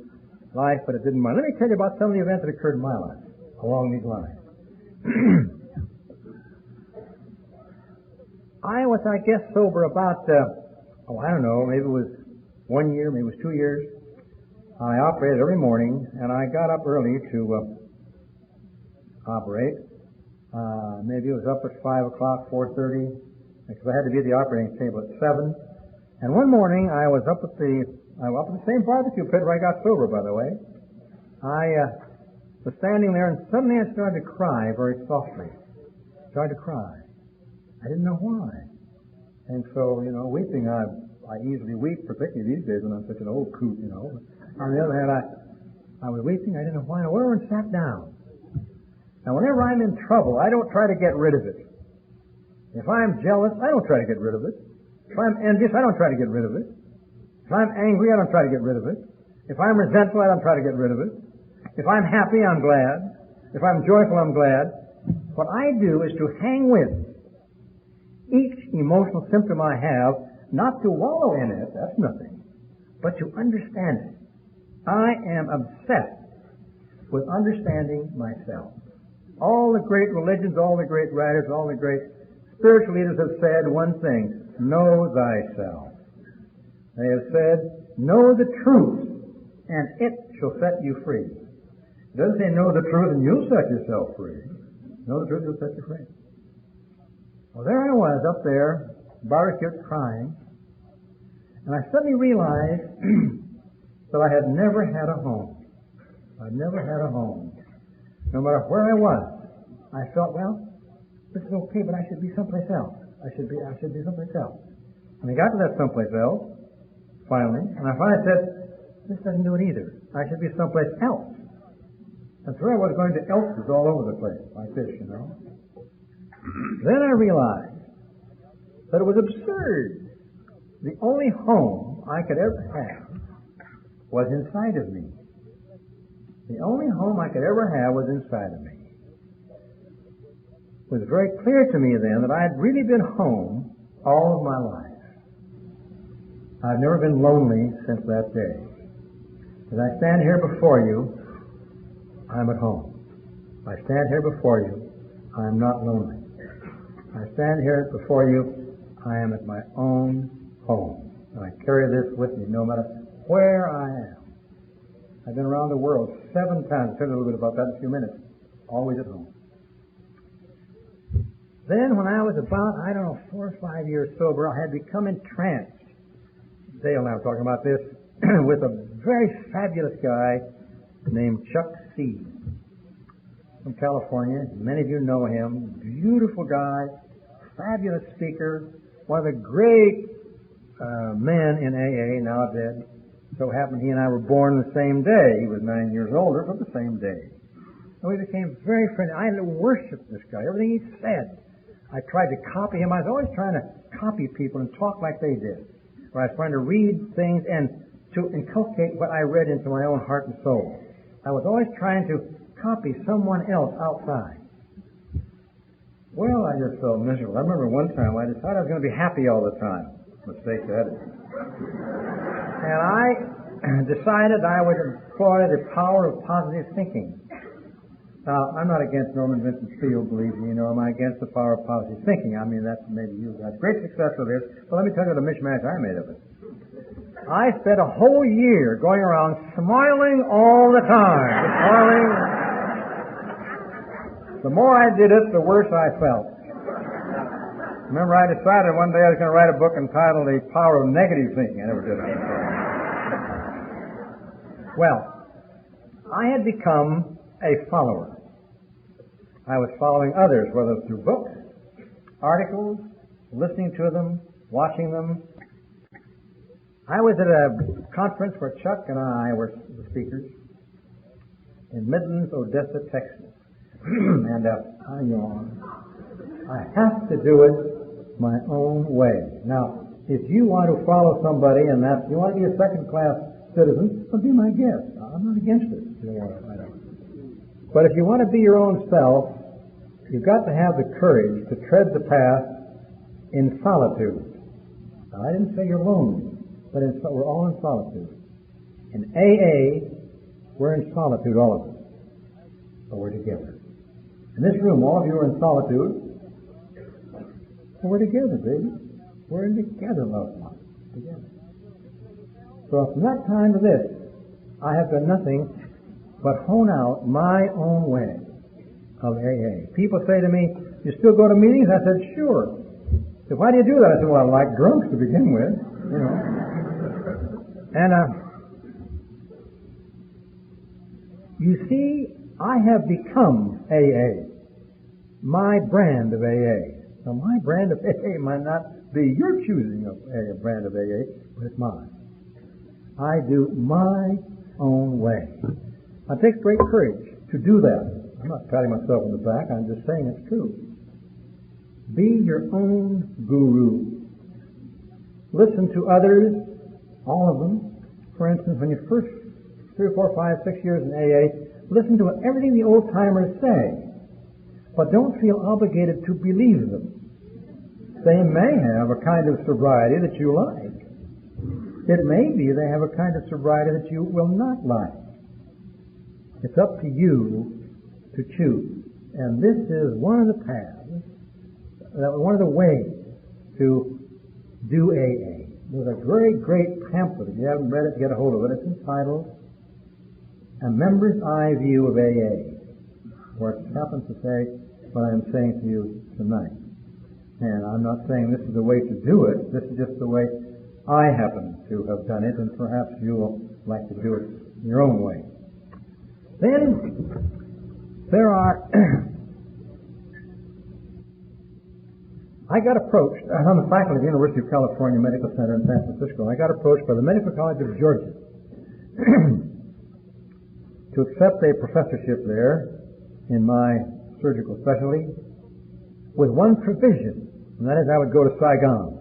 life, but it didn't mind. Let me tell you about some of the events that occurred in my life along these lines. I was, sober about, I don't know, maybe it was 1 year, maybe it was 2 years. I operated every morning, and I got up early to operate. Maybe it was up at 5 o'clock, 4:30, because I had to be at the operating table at 7. And one morning, I was up at the same barbecue pit where I got sober, by the way. I was standing there, and suddenly I started to cry very softly. Started to cry. I didn't know why. And so, weeping, I easily weep, particularly these days when I'm such an old coot, On the other hand, I was weeping. I didn't know why. I went over and sat down. Now, whenever I'm in trouble, I don't try to get rid of it. If I'm jealous, I don't try to get rid of it. If I'm envious, I don't try to get rid of it. If I'm angry, I don't try to get rid of it. If I'm resentful, I don't try to get rid of it. If I'm happy, I'm glad. If I'm joyful, I'm glad. What I do is to hang with each emotional symptom I have, not to wallow in it, that's nothing, but to understand it. I am obsessed with understanding myself. All the great religions, all the great writers, all the great spiritual leaders have said one thing: know thyself. They have said, know the truth, and it shall set you free. It doesn't say know the truth and you'll set yourself free. Know the truth, you'll set you free. Well, there I was up there, barbecued, crying, and I suddenly realized that I had never had a home. I'd never had a home. No matter where I was, I felt, well, this is okay, but I should be someplace else. I should be someplace else. And I got to that someplace else, finally, and I finally said, this doesn't do it either. I should be someplace else. And so I was going to else's all over the place, like this, you know. Then I realized that it was absurd. The only home I could ever have was inside of me. The only home I could ever have was inside of me. It was very clear to me then that I had really been home all of my life. I've never been lonely since that day. As I stand here before you, I'm at home. I stand here before you, I am not lonely. I stand here before you, I am at my own home. And I carry this with me no matter where I am. I've been around the world 7 times. I'll tell you a little bit about that in a few minutes. Always at home. Then when I was about, 4 or 5 years sober, I had become entranced. Dale and I were talking about this with a very fabulous guy named Chuck C. from California. Many of you know him. Beautiful guy, fabulous speaker, one of the great men in AA, now dead. So happened he and I were born the same day. He was 9 years older, but the same day. And we became very friendly. I worshipped this guy. Everything he said, I tried to copy him. I was always trying to copy people and talk like they did. Or I was trying to read things and to inculcate what I read into my own heart and soul. I was always trying to copy someone else outside. Well, I just felt miserable. I remember one time I decided I was going to be happy all the time. Mistake that. And I decided I would employ the power of positive thinking. Now, I'm not against Norman Vincent Peale, believe me, nor am I against the power of positive thinking. I mean, that's maybe you've had great success with this, but let me tell you the mishmash I made of it. I spent a whole year going around smiling all the time. Smiling. The more I did it, the worse I felt. Remember, I decided one day I was going to write a book entitled The Power of Negative Thinking. I never did that. Well, I had become a follower. I was following others, whether through books, articles, listening to them, watching them. I was at a conference where Chuck and I were the speakers in Midlands, Odessa, Texas. And I yawned. I have to do it my own way. Now, if you want to follow somebody and that you want to be a second-class citizen, well, be my guest. I'm not against it. But if you want to be your own self, you've got to have the courage to tread the path in solitude. Now, I didn't say you're lonely, but we're all in solitude. In AA, we're in solitude, all of us. But we're together. In this room, all of you are in solitude. So we're together, baby. We're in together, loved ones. Together. So from that time to this, I have done nothing but hone out my own way of AA. People say to me, you still go to meetings? I said, sure. So why do you do that? I said, well, I like drunks to begin with, you know. And you see, I have become AA, my brand of AA. Now, my brand of AA might not be your choosing of a brand of AA, but it's mine. I do my own way. It takes great courage to do that. I'm not patting myself on the back, I'm just saying it's true. Be your own guru. Listen to others, all of them. For instance, when you first 3, 4, 5, 6 years in AA, listen to everything the old-timers say, but don't feel obligated to believe them. They may have a kind of sobriety that you like. It may be they have a kind of sobriety that you will not like. It's up to you to choose. And this is one of the paths, one of the ways to do AA. There's a very great pamphlet. If you haven't read it, get a hold of it. It's entitled A Member's Eye View of AA, where it happens to say what I'm saying to you tonight. And I'm not saying this is the way to do it. This is just the way I happen to have done it, and perhaps you will like to do it your own way. Then there are I got approached. I'm the faculty of the University of California Medical Center in San Francisco. I got approached by the Medical College of Georgia to accept a professorship there in my surgical specialty with one provision, and that is I would go to Saigon.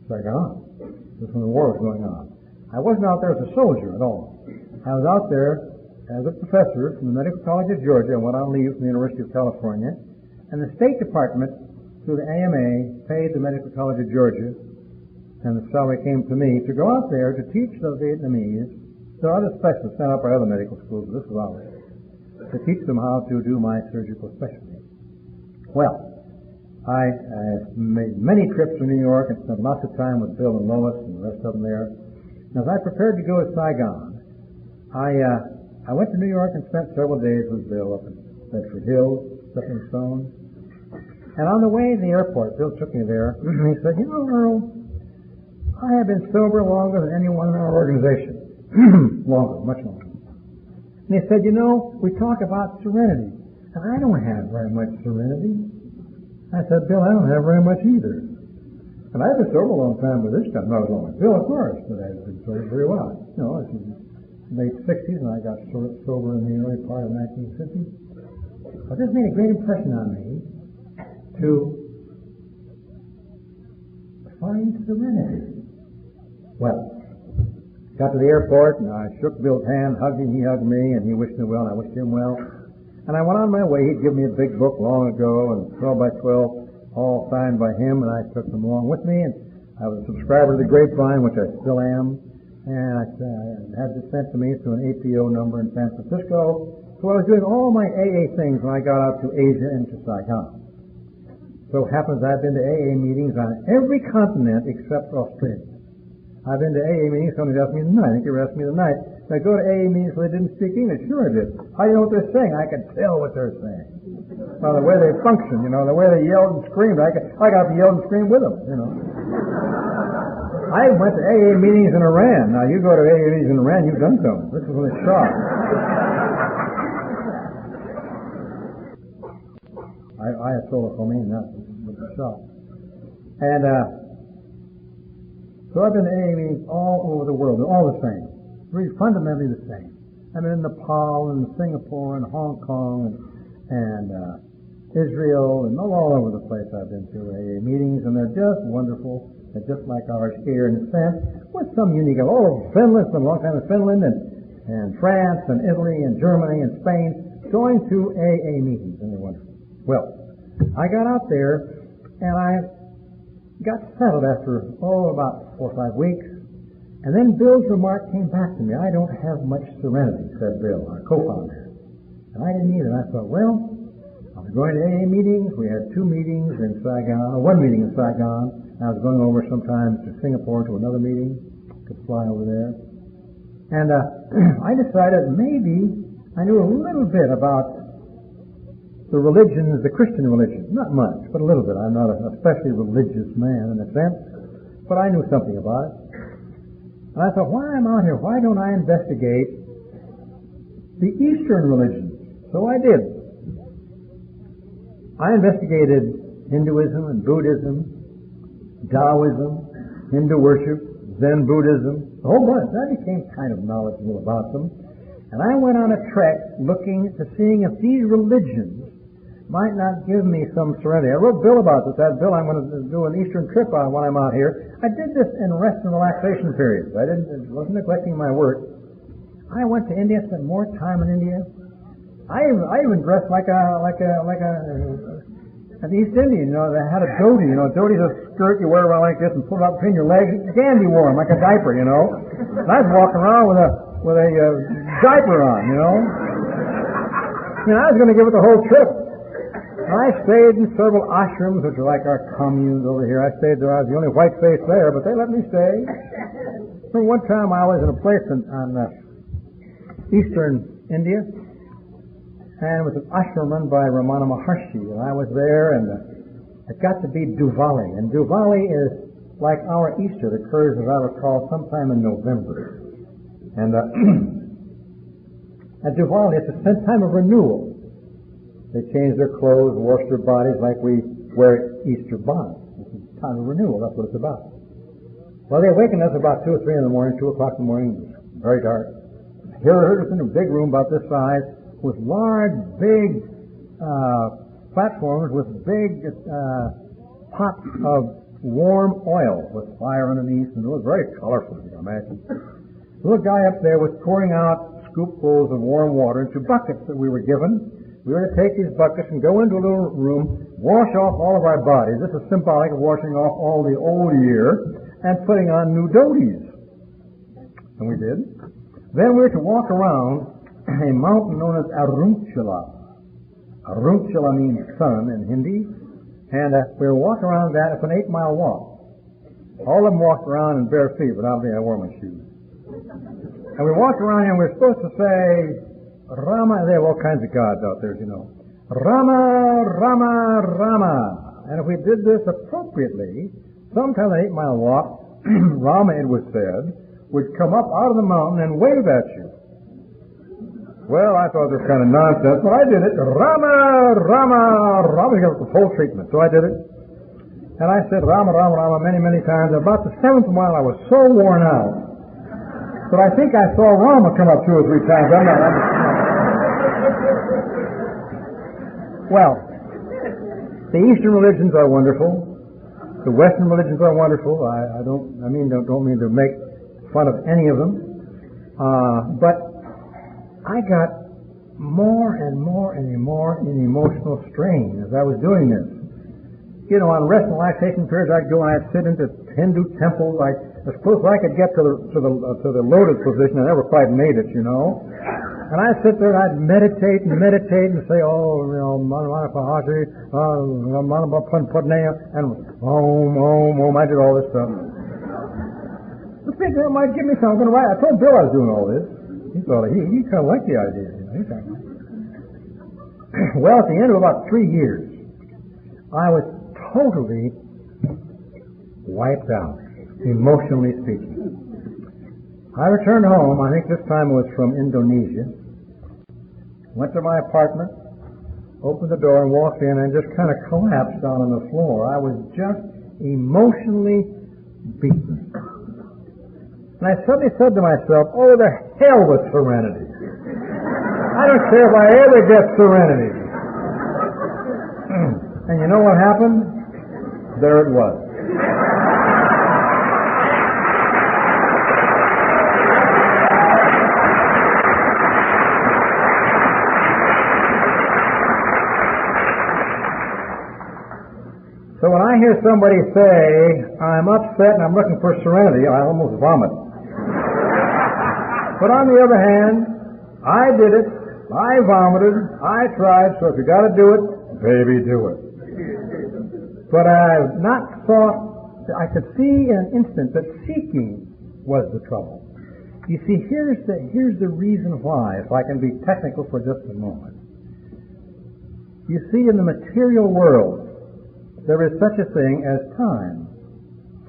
This is when the war was going on. I wasn't out there as a soldier at all. I was out there as a professor from the Medical College of Georgia and went on leave from the University of California. And the State Department, through the AMA, paid the Medical College of Georgia, and the salary came to me to go out there to teach the Vietnamese. There are other specialists sent out by other medical schools, but this was ours, to teach them how to do my surgical specialty. Well, I made many trips to New York and spent lots of time with Bill and Lois and the rest of them there. And as I prepared to go to Saigon, I went to New York and spent several days with Bill up in Bedford Hills, Stepping Stone. And on the way to the airport, Bill took me there, and he said, "You know, Earl, I have been sober longer than anyone in our organization." Longer, much longer. And he said, "You know, we talk about serenity, and I don't have very much serenity." I said, "Bill, I don't have very much either." And I've been sober a long time by this time. Not as long as Bill, of course, but I've been sober very well. You know, it's in the late 60s, and I got sober in the early part of 1950. But this made a great impression on me to find serenity. Well, got to the airport, and I shook Bill's hand, hugged him, he hugged me, and he wished me well, and I wished him well. And I went on my way. He'd given me a big book long ago, and 12 by 12, all signed by him, and I took them along with me. And I was a subscriber to the Grapevine, which I still am, and I had this sent to me through an APO number in San Francisco. So I was doing all my AA things when I got out to Asia and to Saigon. So it happens I've been to AA meetings on every continent except Australia. I've been to AA meetings. Somebody asked me tonight. I think you were asking me tonight. I go to AA meetings where they didn't speak English. Sure I did. How do you know what they're saying? I can tell what they're saying. Well, the way they function, you know, the way they yelled and screamed. I got to yell and scream with them, you know. I went to AA meetings in Iran. Now, you go to AA meetings in Iran, you've done something. This is when it's shot. I had told a Khomeini that with the shot. And so I've been to AA meetings all over the world. They're all the same. Really fundamentally the same. I've been in Nepal and Singapore and Hong Kong and Israel and all over the place I've been to AA meetings, and they're just wonderful. They're just like ours here in a sense, with some unique. Finland, spent a long time in Finland and France and Italy and Germany and Spain, going to AA meetings, and they're wonderful. Well, I got out there and I got settled after about 4 or 5 weeks. And then Bill's remark came back to me. "I don't have much serenity," said Bill, our co-founder. And I didn't either. And I thought, well, I was going to AA meetings. We had 2 meetings in Saigon, or 1 meeting in Saigon. I was going over sometimes to Singapore to another meeting, could fly over there. And I decided maybe I knew a little bit about the religions, the Christian religion. Not much, but a little bit. I'm not an especially religious man in a sense, but I knew something about it. And I thought, while I'm out here, why don't I investigate the Eastern religions? So I did. I investigated Hinduism and Buddhism, Taoism, Hindu worship, Zen Buddhism, a whole bunch. I became kind of knowledgeable about them. And I went on a trek looking to seeing if these religions might not give me some serenity. I wrote Bill about this. That Bill, I'm going to do an Eastern trip on when I'm out here. I did this in rest and relaxation periods. I wasn't neglecting my work. I went to India, spent more time in India. I even dressed like an East Indian. You know, they had a dhoti. You know, dhoti's a skirt you wear around like this and pull it up between your legs. Dandy warm, like a diaper. You know, and I was walking around with a diaper on. You know, I was going to give it the whole trip. I stayed in several ashrams, which are like our communes over here. I stayed there. I was the only white face there, but they let me stay. Remember one time I was in a place on eastern India, and it was an ashram run by Ramana Maharshi, and I was there, and it got to be Diwali. And Diwali is like our Easter. It occurs, as I recall, sometime in November. And at Diwali, it's a time of renewal. They change their clothes, wash their bodies like we wear Easter bonnets. It's a time of renewal. That's what it's about. Well, they awakened us about 2 or 3 in the morning, 2 o'clock in the morning. It was very dark. Here, heard us in a big room about this size with large, big platforms with big pots of warm oil with fire underneath, and it was very colorful, you can imagine. The little guy up there was pouring out scoopfuls of warm water into buckets that we were given. We were to take these buckets and go into a little room, wash off all of our bodies. This is symbolic of washing off all the old year and putting on new dhotis. And we did. Then we were to walk around a mountain known as Arunachala. Arunachala means sun in Hindi. And we were walking around that. It's an 8-mile walk. All of them walked around in bare feet, but obviously I wore my shoes. And we walked around here and we were supposed to say, Rama, they have all kinds of gods out there, as you know. Rama, Rama, Rama. And if we did this appropriately, sometime on an 8-mile walk, Rama, it was said, would come up out of the mountain and wave at you. Well, I thought this was kind of nonsense, but I did it. Rama, Rama, Rama. You got the full treatment. So I did it. And I said Rama, Rama, Rama many, many times. About the 7th mile, I was so worn out that I think I saw Rama come up 2 or 3 times. Well, the Eastern religions are wonderful. The Western religions are wonderful. I don't mean to make fun of any of them. But I got more and more and more in emotional strain as I was doing this. You know, on rest and relaxation periods, I'd go and I'd sit into Hindu temples. As close as I could get to the lotus position. I never quite made it, you know. And I'd sit there and I'd meditate and say, oh, you know, Manapahasi, Manapapadneya, and Om. I did all this stuff. I think that might give me something to write. I told Bill I was doing all this. He thought he kind of liked the idea. You know, well, at the end of about 3 years, I was totally wiped out, emotionally speaking. I returned home. I think this time it was from Indonesia. Went to my apartment, opened the door and walked in and just kind of collapsed down on the floor. I was just emotionally beaten. And I suddenly said to myself, oh, the hell with serenity. I don't care if I ever get serenity. And you know what happened? There it was. So when I hear somebody say, I'm upset and I'm looking for serenity, I almost vomit. But on the other hand, I did it, I vomited, I tried, so if you got to do it, baby, do it. But I've not thought, I could see in an instant that seeking was the trouble. You see, here's the reason why, if I can be technical for just a moment. You see, in the material world, there is such a thing as time.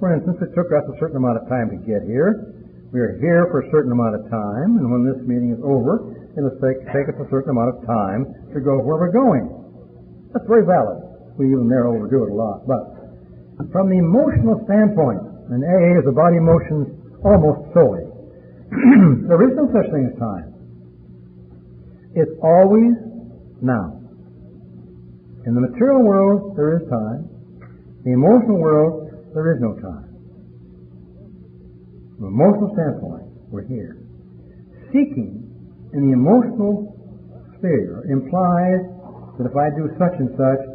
For instance, it took us a certain amount of time to get here. We are here for a certain amount of time, and when this meeting is over, it'll take us a certain amount of time to go where we're going. That's very valid. We even there overdo it a lot. But from the emotional standpoint, and AA is about emotions almost solely, there is no such thing as time. It's always now. In the material world, there is time. In the emotional world, there is no time. From an emotional standpoint, we're here. Seeking in the emotional sphere implies that if I do such and such,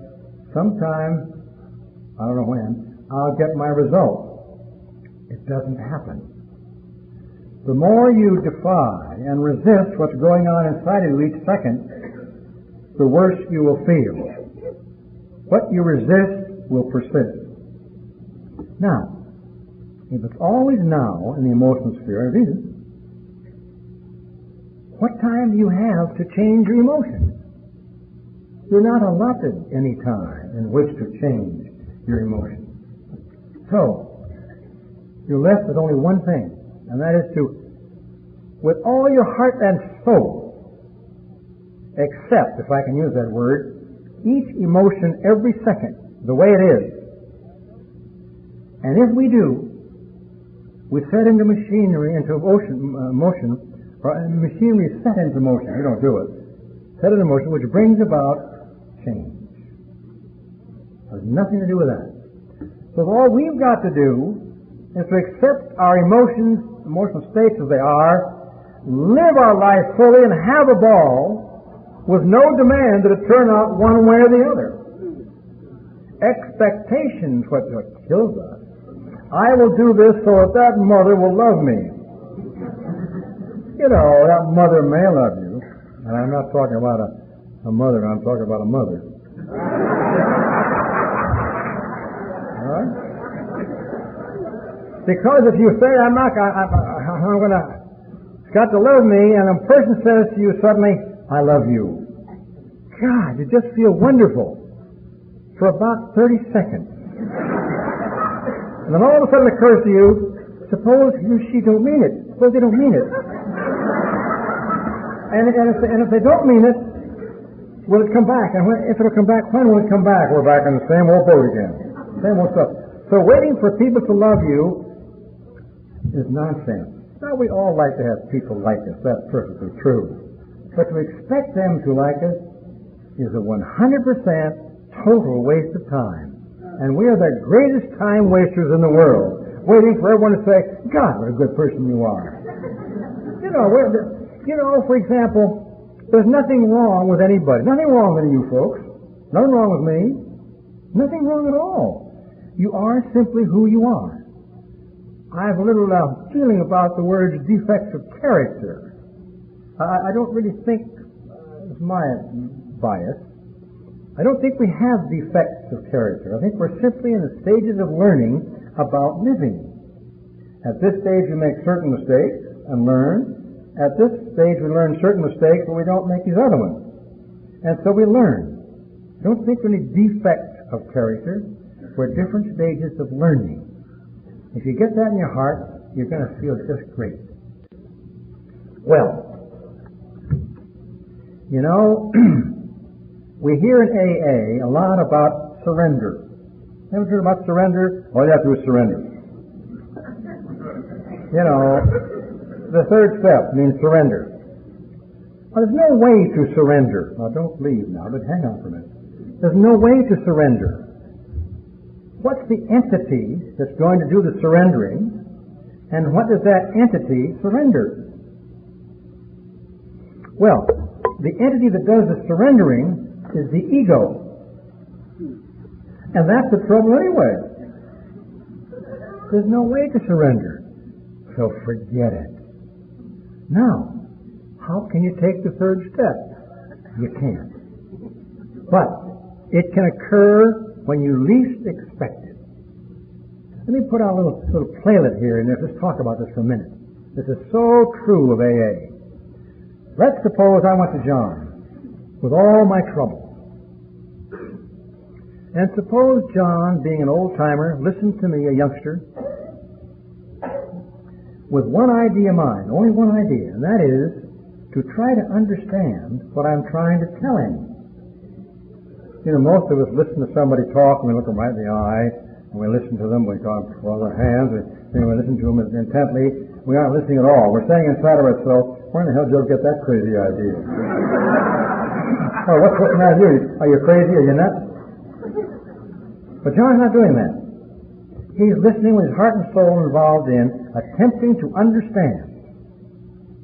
sometime, I don't know when, I'll get my result. It doesn't happen. The more you defy and resist what's going on inside of you each second, the worse you will feel. What you resist will persist. Now, if it's always now in the emotional sphere, it is, what time do you have to change your emotions? You're not allotted any time in which to change your emotions. So, you're left with only one thing, and that is to, with all your heart and soul, accept, if I can use that word, each emotion every second, the way it is. And if we do, we set into machinery, into motion, or machinery is set into motion, you don't do it, set into motion, which brings about change. It has nothing to do with that. So all we've got to do is to accept our emotions, emotional states as they are, live our life fully and have a ball with no demand that it turn out one way or the other. Expectation's what kills us. I will do this so that mother will love me. You know, that mother may love you. And I'm not talking about a mother, I'm talking about a mother. All right? Because if you say, I'm going to, it's got to love me, and a person says to you suddenly, I love you. God, you just feel wonderful for about 30 seconds. And then all of a sudden it occurs to you, suppose he or she don't mean it. Suppose they don't mean it. And if they don't mean it, will it come back? And if it'll come back, when will it come back? We're back in the same old boat again. Same old stuff. So waiting for people to love you is nonsense. Now, we all like to have people like us. That's perfectly true. But to expect them to like us is a 100% total waste of time. And we are the greatest time wasters in the world, waiting for everyone to say, God, what a good person you are. For example, there's nothing wrong with anybody. Nothing wrong with you folks. Nothing wrong with me. Nothing wrong at all. You are simply who you are. I have a little feeling about the words defects of character. I don't really think, it's my bias, I don't think we have defects of character. I think we're simply in the stages of learning about living. At this stage we make certain mistakes and learn. At this stage we learn certain mistakes, but we don't make these other ones. And so we learn. I don't think we're any defects of character. We're different stages of learning. If you get that in your heart, you're going to feel just great. Well, we hear in AA a lot about surrender. Ever heard about surrender? All you have to do is surrender. The third step means surrender. Well, there's no way to surrender. Now, don't leave now, but hang on for a minute. There's no way to surrender. What's the entity that's going to do the surrendering, and what does that entity surrender? Well, the entity that does the surrendering is the ego. And that's the trouble anyway. There's no way to surrender. So forget it. Now, how can you take the third step? You can't. But it can occur when you least expect it. Let me put out a little playlet here and let's talk about this for a minute. This is so true of AA. Let's suppose I went to John with all my trouble. And suppose John, being an old-timer, listened to me, a youngster, with one idea in mind, only one idea, and that is to try to understand what I'm trying to tell him. Most of us listen to somebody talk, and we look them right in the eye, and we listen to them, we roll our hands, we listen to them intently. We aren't listening at all. We're saying inside of ourselves, Where in the hell did you get that crazy idea? Oh, what's the matter with you? Are you crazy? Are you nuts? But John's not doing that. He's listening with his heart and soul involved in attempting to understand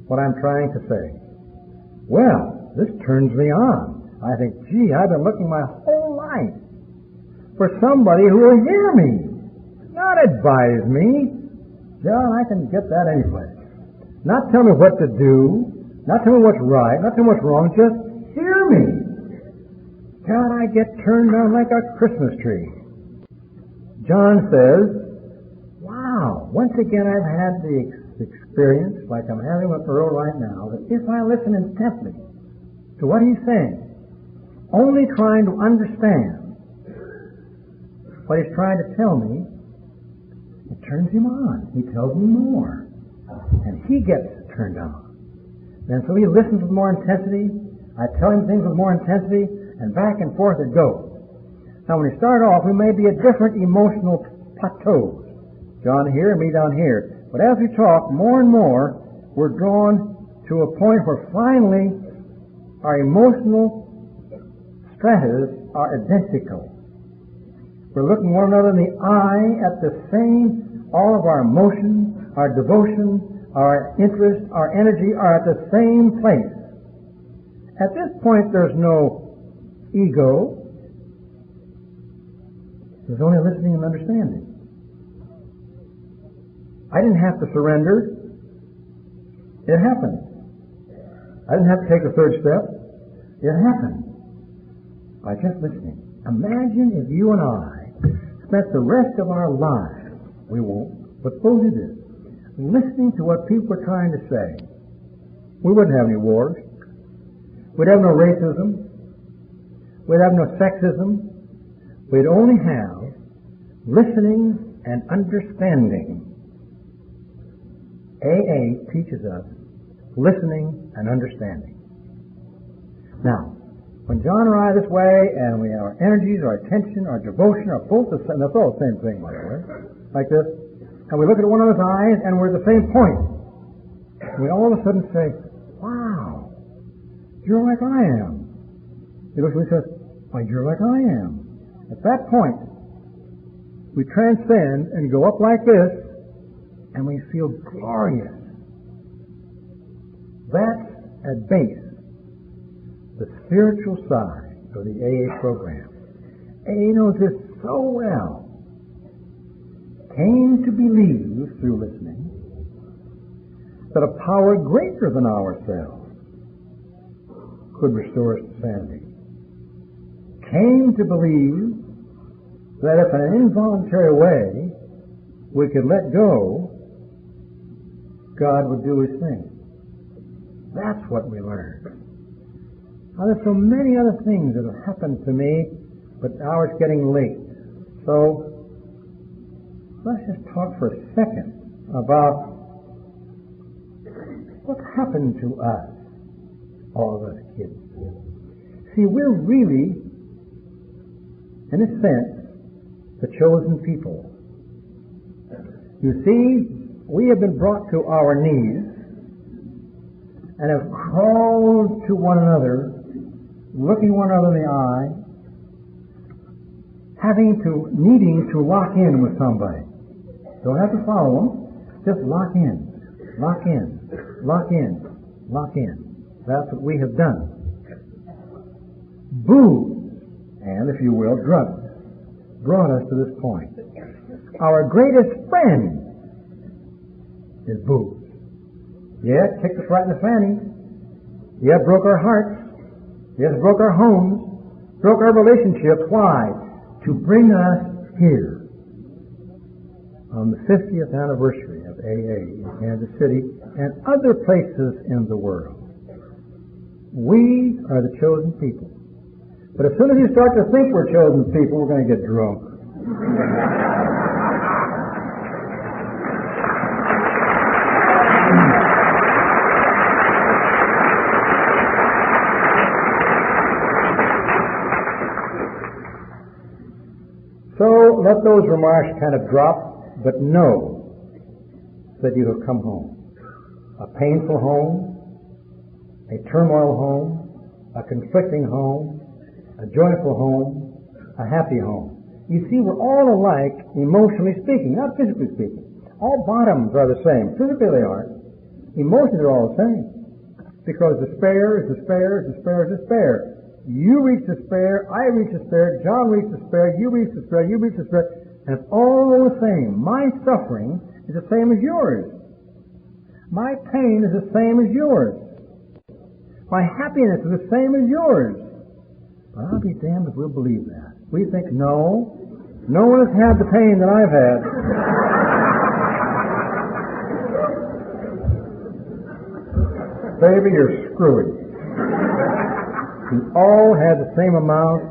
what I'm trying to say. Well, this turns me on. I think, gee, I've been looking my whole life for somebody who will hear me, not advise me. John, I can get that anyplace. Not tell me what to do, not tell me what's right, not tell me what's wrong, just hear me. God, I get turned on like a Christmas tree. John says, wow, once again I've had the experience, like I'm having with Earl right now, that if I listen intently to what he's saying, only trying to understand what he's trying to tell me, it turns him on. He tells me more. And he gets turned on. And so he listens with more intensity. I tell him things with more intensity, and back and forth it goes. Now, when we start off, we may be at different emotional plateaus. John here and me down here. But as we talk, more and more, we're drawn to a point where finally our emotional stratas are identical. We're looking one another in the eye at the same, all of our emotions, our devotion, our interest, our energy are at the same place. At this point, there's no ego. There's only listening and understanding. I didn't have to surrender. It happened. I didn't have to take the third step. It happened. By just listening. Imagine if you and I spent the rest of our lives, we won't, but suppose we did, listening to what people are trying to say. We wouldn't have any wars. We'd have no racism. We'd have no sexism. We'd only have listening and understanding. AA teaches us listening and understanding. Now, when John and I are this way, and our energies, our attention, our devotion are both the same, that's all the same thing, by the way, like this, and we look at one another's eyes, and we're at the same point. And we all of a sudden say, wow, you're like I am. He looks at me and says, why, you're like I am. At that point, we transcend and go up like this, and we feel glorious. That's at base the spiritual side of the AA program. AA knows this so well. Came to believe through listening that a power greater than ourselves could restore us to sanity. Came to believe that if in an involuntary way we could let go, God would do His thing. That's what we learned. Now, there's so many other things that have happened to me, but now it's getting late. So, let's just talk for a second about what's happened to us, all of us kids. See, we're really, in a sense, the chosen people. You see, we have been brought to our knees and have crawled to one another, looking one another in the eye, needing to lock in with somebody. Don't have to follow them, just lock in, lock in, lock in, lock in. That's what we have done. Booze, and if you will, drugs, brought us to this point. Our greatest friend is booze. Yeah, it kicked us right in the fanny. Yeah, it broke our hearts. Yes, it broke our homes, broke our relationships. Why? To bring us here on the 50th anniversary of AA in Kansas City and other places in the world. We are the chosen people. But as soon as you start to think we're chosen people, we're going to get drunk. So let those remarks kind of drop, but know that you have come home. A painful home, a turmoil home, a conflicting home, a joyful home, a happy home. You see, we're all alike emotionally speaking, not physically speaking. All bottoms are the same. Physically they aren't. Emotions are all the same. Because despair is despair is despair is despair. You reach despair, I reach despair, John reached despair, you reach despair, you reach despair, and it's all the same. My suffering is the same as yours. My pain is the same as yours. My happiness is the same as yours. But I'll be damned if we'll believe that. We think, no one has had the pain that I've had. Baby, you're screwy. We all had the same amount.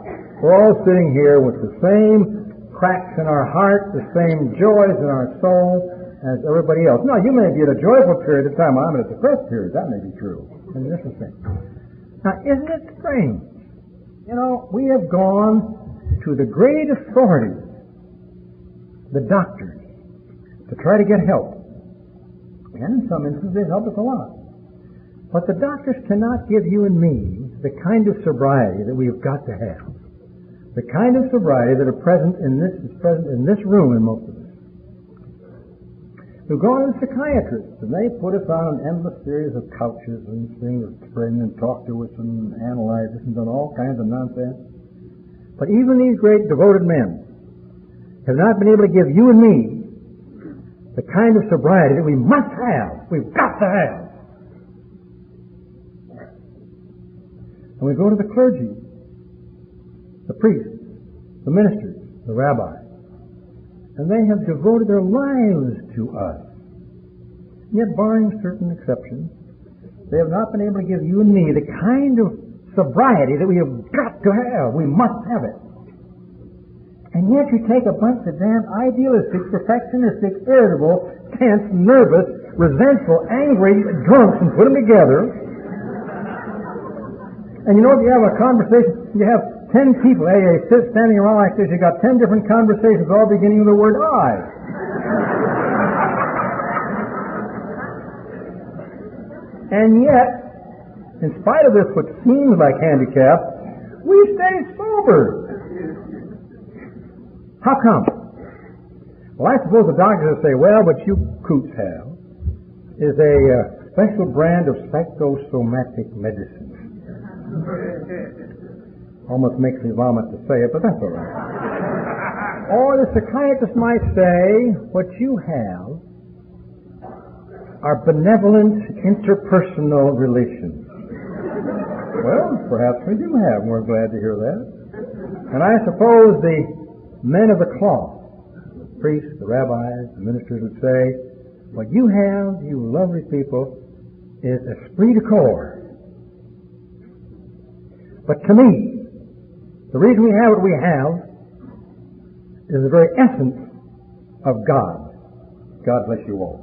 We're all sitting here with the same cracks in our heart, the same joys in our soul as everybody else. Now, you may be at a joyful period of time. I'm at a depressed period. That may be true. And this is the thing. Now, isn't it strange? You know, we have gone to the great authorities, the doctors, to try to get help. And in some instances, they help us a lot. But the doctors cannot give you and me the kind of sobriety that we've got to have. The kind of sobriety that is present in this room in most of us. We've gone to psychiatrists, and they put us on an endless series of couches and things and talk to us and analyze us and done all kinds of nonsense. But even these great devoted men have not been able to give you and me the kind of sobriety that we must have. We've got to have. And we go to the clergy, the priests, the ministers, the rabbis, and they have devoted their lives to us. Yet, barring certain exceptions, they have not been able to give you and me the kind of sobriety that we have got to have. We must have it. And yet you take a bunch of damn idealistic, perfectionistic, irritable, tense, nervous, resentful, angry drunks and put them together. And you know, if you have a conversation, you have 10 people, standing around like this, you got 10 different conversations all beginning with the word I. And yet, in spite of this, what seems like handicap, we stay sober. How come? Well, I suppose the doctors will say, well, what you coots have is a special brand of psychosomatic medicine. Almost makes me vomit to say it, but that's all right. Or the psychiatrist might say, what you have are benevolent interpersonal relations. Well, perhaps we do have, and we're glad to hear that. And I suppose the men of the cloth, the priests, the rabbis, the ministers would say, what you have, you lovely people, is esprit de corps. But to me, the reason we have what we have is the very essence of God. God bless you all.